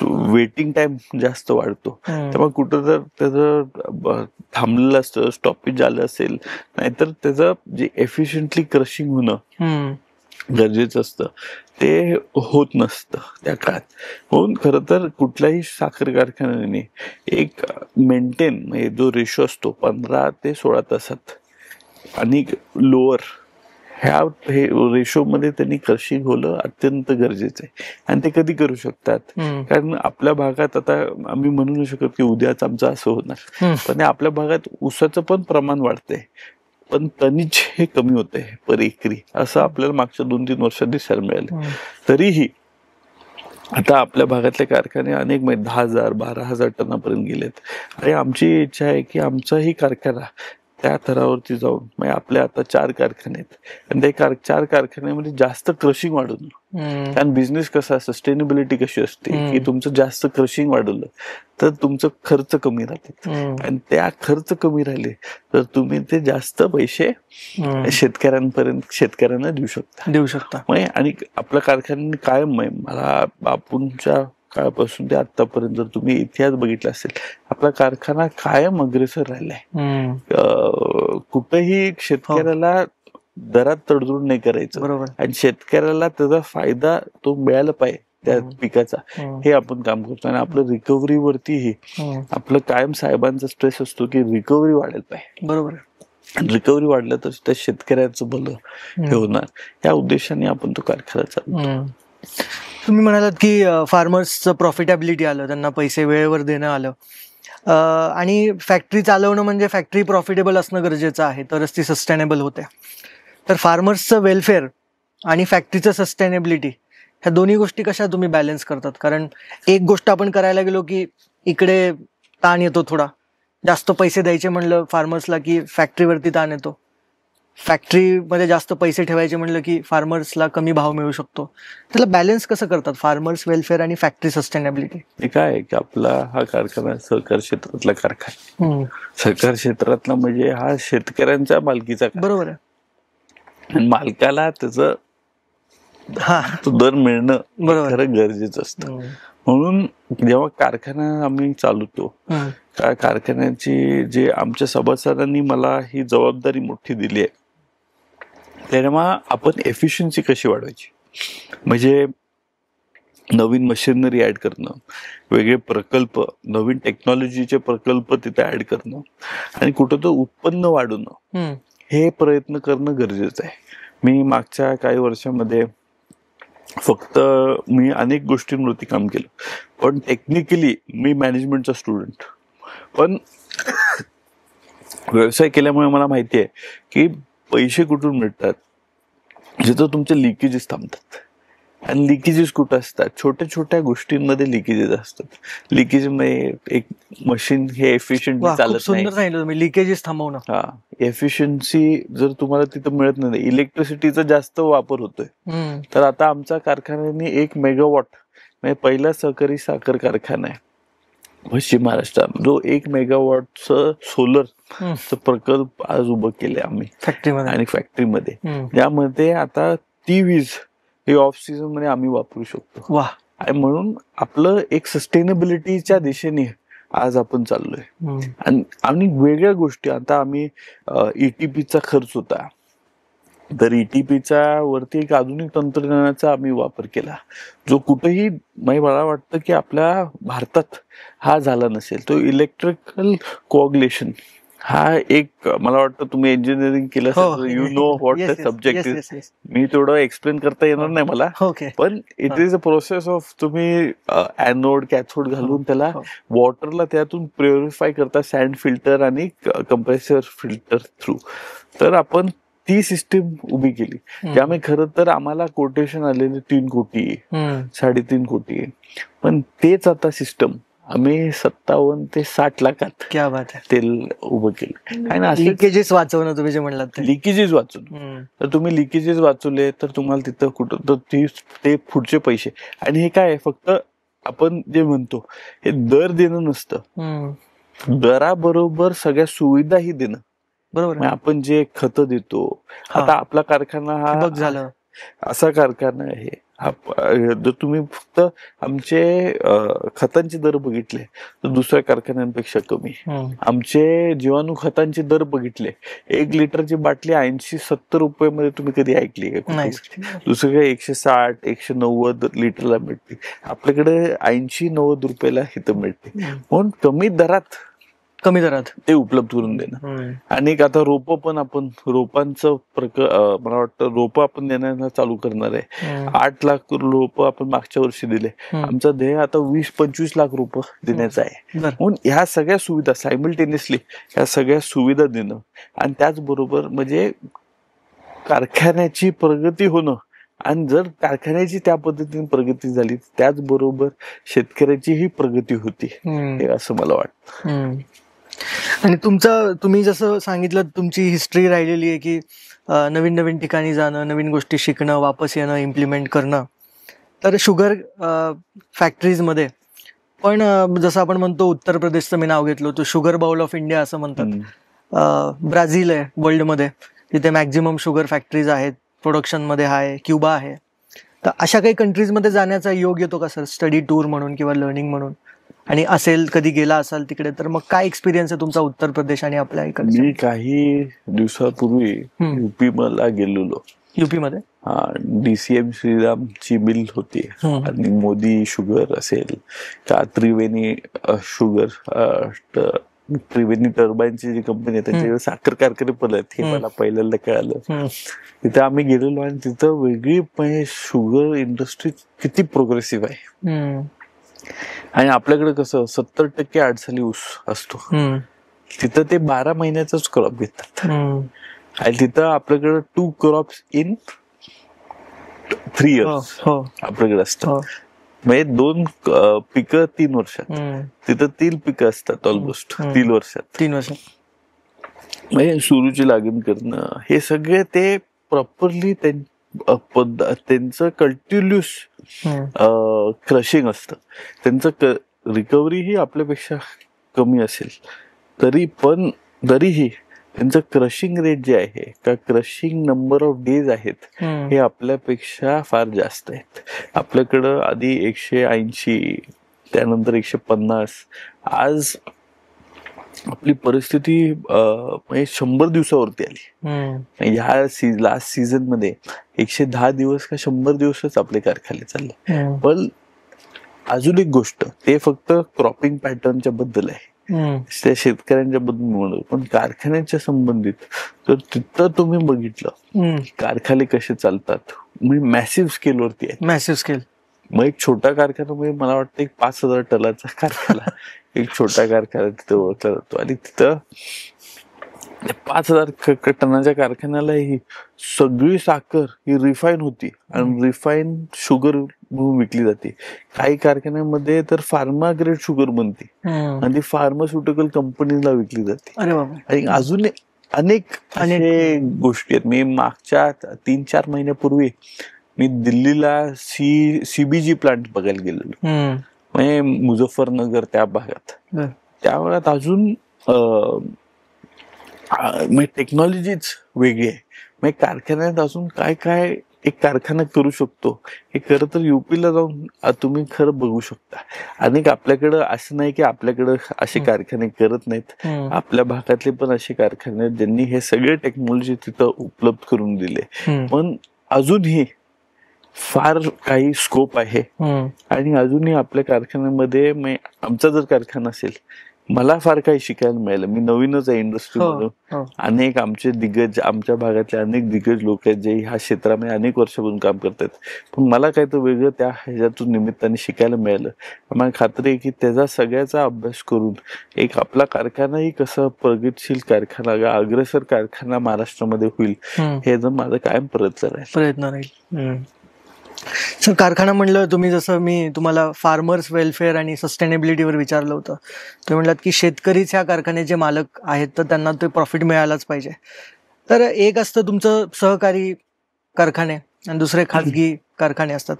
वेटिंग टाइम जास्त वाढतो, तेव्हा कुठं जर त्याचं थांबलेलं असतं, स्टॉपेज झालं असेल, नाहीतर त्याचं जे एफिशियंटली क्रशिंग होणं गरजेचं असतं ते होत नसतं त्या काळात. म्हणून खरं तर कुठल्याही साखर कारखान्याने एक मेंटेन म्हणजे जो रेशो असतो 15 ते 16 तासात आणि लोअर हे रेशो मध्ये त्यांनी क्रशिंग होणं अत्यंत गरजेचं आहे. आणि ते कधी करू शकतात, कारण आपल्या भागात आता आम्ही म्हणू नाही शकत की उद्याच आमचं असं होणार, पण आपल्या भागात ऊसाचं पण प्रमाण वाढतंय, पण टनेज हे कमी होतंय पर एकरी, असं आपल्याला मागच्या 2-3 वर्षात दिसायला मिळालं. तरीही आता आपल्या भागातले कारखाने अनेक 10,000-12,000 टनापर्यंत गेलेत. आणि आमची इच्छा आहे की आमचाही कारखाना त्या थरावरती जाऊन, म्हणजे आपल्या आता 4 कारखाने आहेत आणि त्या 4 कारखान्यामध्ये जास्त क्रशिंग वाढवलं. कारण बिझनेस कसा, सस्टेनेबिलिटी कशी असते की तुमचं जास्त क्रशिंग वाढवलं तर तुमचं खर्च कमी राहतात आणि त्या खर्च कमी राहिले तर तुम्ही ते जास्त पैसे शेतकऱ्यांना देऊ शकता. आणि आपल्या कारखान्याने कायम, मला बापूंच्या काळापासून ते आतापर्यंत जर तुम्ही इतिहास बघितला असेल, आपला कारखाना कायम अग्रेसर राहिलाय. कुठेही शेतकऱ्याला दरात तडजोड नाही करायचं आणि शेतकऱ्याला त्याचा फायदा तो मिळायला पाहिजे त्या पिकाचा, हे आपण काम करतो. आणि आपलं रिकव्हरीवरतीही आपलं कायम साहेबांचा स्ट्रेस असतो की रिकव्हरी वाढायला पाहिजे. बरोबर. आणि रिकव्हरी वाढलं तर त्या शेतकऱ्याचं भलं हे होणार, या उद्देशाने आपण तो कारखाना चालवतो. तुम्ही म्हणालात की फार्मर्सचं प्रॉफिटेबिलिटी आलं, त्यांना पैसे वेळेवर देणं आलं, आणि फॅक्टरी चालवणं म्हणजे फॅक्टरी प्रॉफिटेबल असणं गरजेचं आहे, तरच ती सस्टेनेबल होते. तर फार्मर्सचं वेलफेअर आणि फॅक्टरीचं सस्टेनेबिलिटी ह्या दोन्ही गोष्टी कशा तुम्ही बॅलन्स करतात? कारण एक गोष्ट आपण करायला गेलो की इकडे ताण येतो, थोडा जास्त पैसे द्यायचे म्हणलं फार्मर्सला की फॅक्टरीवरती ताण येतो, फॅक्टरीमध्ये जास्त पैसे ठेवायचे म्हणलं की फार्मर्सला कमी भाव मिळू शकतो. त्याला बॅलन्स कसं करतात फार्मर्स वेलफेअर आणि फॅक्टरी सस्टेनेबिलिटी? हे काय आहे की आपला हा कारखाना सहकार क्षेत्रातला कारखाना, सहकार क्षेत्रातला म्हणजे हा शेतकऱ्यांच्या मालकीचा. बरोबर आहे. आणि मालकाला त्याचं दर मिळणं खरं गरजेचं असतं. म्हणून जेव्हा कारखाना आम्ही चालवतो, कारखान्याची जे आमच्या सभासदांनी मला ही जबाबदारी मोठी दिली आहे, तेव्हा आपण एफिशियन्सी कशी वाढवायची, म्हणजे नवीन मशिनरी ऍड करणं, वेगळे प्रकल्प, नवीन टेक्नॉलॉजीचे प्रकल्प तिथे ऍड करणं आणि कुठं तो उत्पन्न वाढवणं, हे प्रयत्न करणं गरजेचं आहे. मी मागच्या काही वर्षामध्ये फक्त मी अनेक गोष्टींवरती काम केलं, पण टेक्निकली मी मॅनेजमेंटचा स्टुडंट, पण व्यवसाय केल्यामुळे मला माहिती आहे की पैसे कुठून मिळतात, जिथं तुमचे लिकेजेस थांबतात. आणि लिकेजेस कुठं असतात, छोट्या छोट्या गोष्टींमध्ये लिकेजेस असतात. लिकेज मध्ये एक मशीन हे एफिशियंटली चालत नाही, लिकेजेस थांबवणं. हा, एफिशियन्सी जर तुम्हाला तिथं मिळत नाही, इलेक्ट्रिसिटीचा जास्त वापर होतोय. तर आता आमच्या कारखान्याने 1 मेगावॉट, म्हणजे पहिला सहकारी साखर कारखाना आहे पश्चिम महाराष्ट्रात जो 1 मेगावॉटचं सोलरचं प्रकल्प आज उभं केले आम्ही फॅक्टरीमध्ये. आणि फॅक्टरीमध्ये ज्यामध्ये आता ती वीज हे ऑफ सीझन मध्ये आम्ही वापरू शकतो. वा. आणि म्हणून आपलं एक सस्टेनेबिलिटीच्या दिशेने आज आपण चाललोय. आणि वेगळ्या गोष्टी, आता आम्ही ETPचा खर्च होता, तर ETPचा वरती एक आधुनिक तंत्रज्ञानाचा आम्ही वापर केला, जो कुठेही मला वाटतं की आपल्या भारतात हा झाला नसेल. तो इलेक्ट्रिकल कोऑग्युलेशन हा एक, मला वाटतं तुम्ही इंजिनिअरिंग केलं, you know what the subject is. मी तेवढं एक्सप्लेन करता येणार नाही मला, पण it is a process of तुम्ही ॲनोड कॅथोड घालून त्याला वॉटरला त्यातून प्युरिफाय करता सँड फिल्टर आणि कंप्रेसर फिल्टर थ्रू. तर आपण ती सिस्टीम उभी केली, त्यामुळे खरं तर आम्हाला कोटेशन आलेले 3 कोटी 3.5 कोटी, पण तेच आता सिस्टम आम्ही 57 ते 60 लाखात क्या बात आहे तेल उभं केलं. लिकेजेस वाचवणं, तुम्ही जे म्हणलात लिकेजेस वाचून, तर तुम्ही लिकेजेस वाचवले तर तुम्हाला तिथं कुठं तर ते पुढचे पैसे. आणि हे काय फक्त आपण जे म्हणतो हे दर देणं नसतं, दराबरोबर सगळ्या सुविधाही देणं. बरोबर. आपण जे खतं देतो, आता आपला कारखाना हा झालं असा कारखाना आहे, जर तुम्ही फक्त आमचे खतांचे दर बघितले तर दुसऱ्या कारखान्यांपेक्षा कमी. आमचे जीवाणू खतांचे दर बघितले, 1 लिटरची बाटली 80-70 रुपये तुम्ही कधी ऐकली का? दुसरीकडे 160, 190 लिटरला मिळते, आपल्याकडे 80-90 रुपयाला इथं मिळते. म्हणून कमी दरात ते उपलब्ध करून देणं. आणि आता रोपांचं मला वाटतं रोपं आपण देण्याला चालू करणार आहे. 8 लाख रोपं आपण मागच्या वर्षी दिले, आमचं ध्येय आता 20-25 लाख रोपं देण्याचं आहे. म्हणून ह्या सगळ्या सुविधा सायमल्टेनियसली ह्या सगळ्या सुविधा देणं, आणि त्याचबरोबर म्हणजे कारखान्याची प्रगती होणं, आणि जर कारखान्याची त्या पद्धतीने प्रगती झाली त्याचबरोबर शेतकऱ्याचीही प्रगती होती, हे असं मला वाटतं. आणि तुम्ही जसं सांगितलं, तुमची हिस्ट्री राहिलेली आहे की नवीन नवीन ठिकाणी जाणं, नवीन गोष्टी शिकणं, वापस येणं, इम्प्लिमेंट करणं. तर शुगर फॅक्टरीजमध्ये पण जसं आपण म्हणतो, उत्तर प्रदेशचं मी नाव घेतलं, तो शुगर बाउल ऑफ इंडिया असं म्हणतात. ब्राझील आहे वर्ल्डमध्ये, तिथे मॅक्झिमम शुगर फॅक्टरीज आहेत, प्रोडक्शनमध्ये आहे. क्युबा आहे. तर अशा काही कंट्रीजमध्ये जाण्याचा योग येतो का सर, स्टडी टूर म्हणून किंवा लर्निंग म्हणून? आणि असेल, कधी गेला असाल तिकडे, तर मग काय एक्सपिरियन्स आहे तुमचा उत्तर प्रदेश आणि आपल्या इकडे? मी काही दिवसापूर्वी UP ला गेलेलो. UP मध्ये DCM श्रीरामची मिल होती, आणि मोदी शुगर असेल का त्रिवेणी शुगर, त्रिवेणी टर्बाईनची जी कंपनी आहे त्यांच्याकडे साखर कारखाने पण आहेत, हे मला पहिल्यांदा कळालं. तिथे आम्ही गेलेलो, आणि तिथं वेगळी शुगर इंडस्ट्री किती प्रोग्रेसिव्ह आहे. आणि आपल्याकडे कसं 70% अडचणी ऊस असतो, तिथं ते 12 महिन्याचाच क्रॉप घेतात. आणि तिथं आपल्याकडे 2 क्रॉप्स इन 3 इयर्स आपल्याकडे असतात, म्हणजे 2 पिकं 3 वर्षात. तिथं 3 पिकं असतात ऑलमोस्ट 3 वर्षात. म्हणजे सुरूची लागण करणं, हे सगळे ते प्रॉपरली त्यांचं कंटिन्युअस क्रशिंग असतं. त्यांचं रिकव्हरी ही आपल्यापेक्षा कमी असेल तरीही त्यांचं क्रशिंग रेट जे आहे, का क्रशिंग नंबर ऑफ डेज आहेत, हे आपल्यापेक्षा फार जास्त आहेत. आपल्याकडं आधी 180, त्यानंतर 150, आज आपली परिस्थिती 100 दिवसावरती आली. ह्या लास्ट सीझन मध्ये 110 दिवस का 100 दिवसच आपले कारखाने चालले. पण अजून एक गोष्ट, ते फक्त क्रॉपिंग पॅटर्नच्या बद्दल आहे, त्या शेतकऱ्यांच्या बद्दल म्हणून, पण कारखान्याच्या संबंधित तर तिथं तुम्ही बघितलं कारखाने कसे चालतात, म्हणजे मॅसिव्ह स्केलवरती आहे. मॅसिव्ह स्केल, मग एक छोटा कारखाना म्हणजे मला वाटतं 5,000 टनाचा कारखाना, एक छोटा कारखाना तिथं ओळखला जातो. आणि तिथं 5,000 टनाच्या कारखान्याला ही सगळी साखर ही रिफाईन होती, आणि रिफाईन शुगर म्हणून विकली जाते. काही कारखान्यामध्ये तर फार्मा ग्रेड शुगर बनते, आणि ती फार्मास्युटिकल कंपनीला विकली जाते. आणि अजून अनेक असे गोष्टी आहेत. मी मागच्या 3-4 महिन्यापूर्वी मी दिल्लीला CBG प्लांट बघायला गेलेलो, म्हणजे मुझफ्फरनगर त्या भागात. त्या भागात अजून टेक्नॉलॉजीच वेगळी आहे. म्हणजे कारखान्यात अजून काय काय एक कारखाना करू शकतो हे खरं तर युपीला जाऊन तुम्ही खरं बघू शकता. अनेक आपल्याकडं असं नाही की आपल्याकडं असे कारखाने करत नाहीत, आपल्या भागातले पण असे कारखाने आहेत ज्यांनी हे सगळे टेक्नॉलॉजी तिथं उपलब्ध करून दिले. पण अजूनही फार काही स्कोप आहे आणि अजूनही आपल्या कारखान्यामध्ये आमचा जर कारखाना असेल, मला फार काही शिकायला मिळालं. मी नवीनच आहे इंडस्ट्रीमध्ये. अनेक आमचे दिग्गज, आमच्या भागातले अनेक दिग्गज लोक आहेत जे ह्या क्षेत्रामध्ये अनेक वर्षापासून काम करतात. पण मला काय तर वेगळं त्या ह्याच्यातून निमित्ताने शिकायला मिळालं. मला खात्री आहे की त्याचा सगळ्याचा अभ्यास करून एक आपला कारखानाही कसं प्रगतशील कारखाना, अग्रेसर कारखाना महाराष्ट्रामध्ये होईल हे जर माझं कायम प्रयत्न राहील. सर, कारखाना म्हणलं तुम्ही, जसं मी तुम्हाला फार्मर्स वेलफेअर आणि सस्टेनेबिलिटीवर विचारलं होतं, तुम्ही म्हणलात की शेतकरीच ह्या कारखान्याचे मालक आहेत तर त्यांना ते प्रॉफिट मिळालाच पाहिजे. तर एक असतं तुमचं सहकारी कारखाने आणि दुसरे खाजगी कारखाने असतात,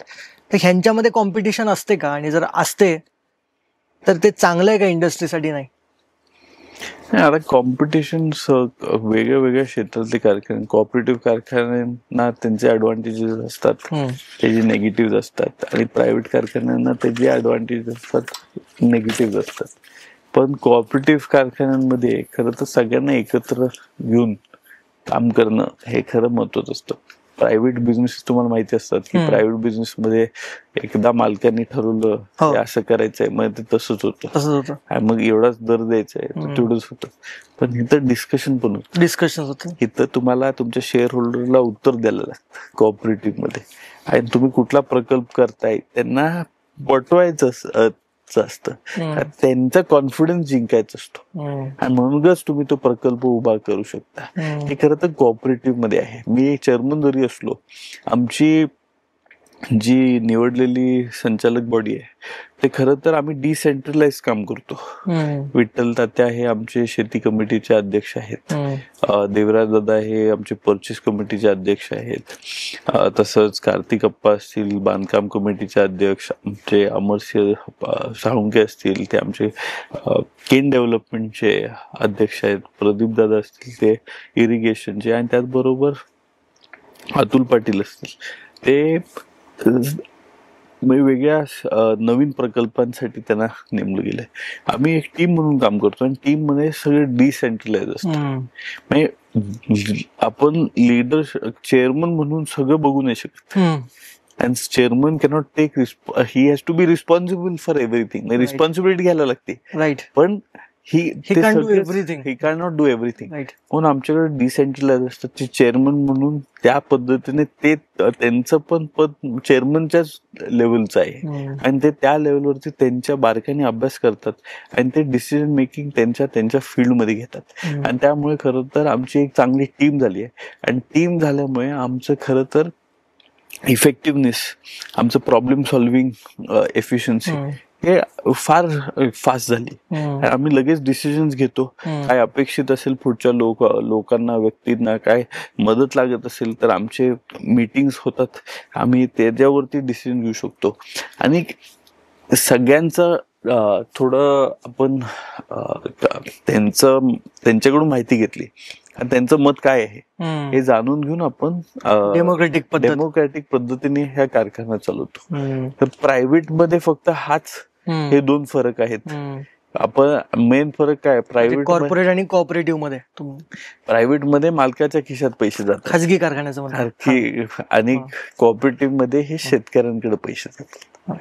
तर ह्यांच्यामध्ये कॉम्पिटिशन असते का, आणि जर असते तर ते चांगलं आहे का इंडस्ट्रीसाठी? नाही, आता कॉम्पिटिशन वेगळ्या वेगळ्या क्षेत्रातले कारखाने, कॉपरेटिव्ह कारखान्यांना त्यांचे ऍडव्हान्टेजेस असतात, त्याचे नेगेटिव्ह असतात, आणि प्रायव्हेट कारखान्यांना त्याचे ऍडव्हान्टेज असतात, नेगेटिव्ह असतात. पण कॉपरेटिव्ह कारखान्यांमध्ये खरं तर सगळ्यांना एकत्र घेऊन काम करणं हे खरं महत्वाचं असतं. प्रायव्हेट बिझनेस तुम्हाला माहिती असतात की प्रायव्हेट बिझनेस मध्ये एकदा मालकांनी ठरवलं असं करायचंय, मग ते तसंच होतं, मग एवढाच दर द्यायचा आहे तेवढंच होतं. पण इथं डिस्कशन पण होतं. इथं तुम्हाला तुमच्या शेअर होल्डरला उत्तर द्यायला लागतं कॉपरेटिव्ह मध्ये, आणि तुम्ही कुठला प्रकल्प करताय त्यांना पटवायचं असतं, त्यांचा कॉन्फिडन्स जिंकायचा असतो, आणि म्हणूनच तुम्ही तो प्रकल्प उभा करू शकता. हे खरं तर कॉपरेटिव्ह मध्ये आहे. मी चेअरमन जरी असलो, आमची जी निवडलेली संचालक बॉडी आहे ते खरं तर आम्ही डिसेंट्रलाइज काम करतो. विठ्ठल तात्या हे आमचे शेती कमिटीचे अध्यक्ष आहेत, देवराज दादा हे आमचे परचेस कमिटीचे अध्यक्ष आहेत, तसंच कार्तिक अप्पा असतील बांधकाम कमिटीचे अध्यक्ष, आमचे अमरसिंह साळुंके असतील ते आमचे केन डेव्हलपमेंटचे अध्यक्ष आहेत, प्रदीप दादा असतील ते इरिगेशनचे, आणि त्याचबरोबर अतुल पाटील असतील ते वेगवेगळ्या नवीन प्रकल्पांसाठी त्यांना नेमलं गेलंय. आम्ही एक टीम म्हणून काम करतो, आणि टीम मध्ये सगळे डिसेंट्रलाइज असतं. म्हणजे आपण लीडर, चेअरमन म्हणून सगळं बघू नाही शकत, and chairman cannot take he has to be responsible for everything. Responsibility घ्यायला लागते, राईट, पण he can't do everything. He cannot do everything. म्हणून आमच्याकडे डिसेंट्रलाइज असतात. ते चेअरमन म्हणून त्या पद्धतीने ते त्यांचं पण पद चेअरमनच्याच लेवलचं आहे, आणि ते त्या लेवलवरती त्यांच्या बारकाईने अभ्यास करतात, आणि ते डिसिजन मेकिंग त्यांच्या फील्डमध्ये घेतात. आणि त्यामुळे खरं तर आमची एक चांगली टीम झाली आहे, आणि टीम झाल्यामुळे आमचं खरं तर इफेक्टिव्हनेस, आमचं प्रॉब्लेम सॉल्व्हिंग एफिशियन्सी हे फार फास्ट झाली. आम्ही लगेच डिसिजन्स घेतो. काय अपेक्षित असेल पुढच्या लोकांना, व्यक्तींना काय मदत लागत असेल तर आमचे मीटिंग्स होतात, आम्ही त्याच्यावरती डिसिजन घेऊ शकतो. आणि सगळ्यांचं थोडं आपण त्यांच्याकडून माहिती घेतली, त्यांचं मत काय आहे हे जाणून घेऊन आपण डेमोक्रॅटिक पद्धतीने ह्या कारखाना चालवतो. तर प्रायव्हेट मध्ये फक्त हे दोन फरक आहेत. आपण मेन फरक काय, प्रायव्हेट कॉर्पोरेट आणि कॉपरेटिव्ह मध्ये, प्रायव्हेट मध्ये मालकाच्या खिशात पैसे जातात, खाजगी कारखान्याचं, आणि कॉपरेटिव्ह मध्ये हे शेतकऱ्यांकडे पैसे जातात.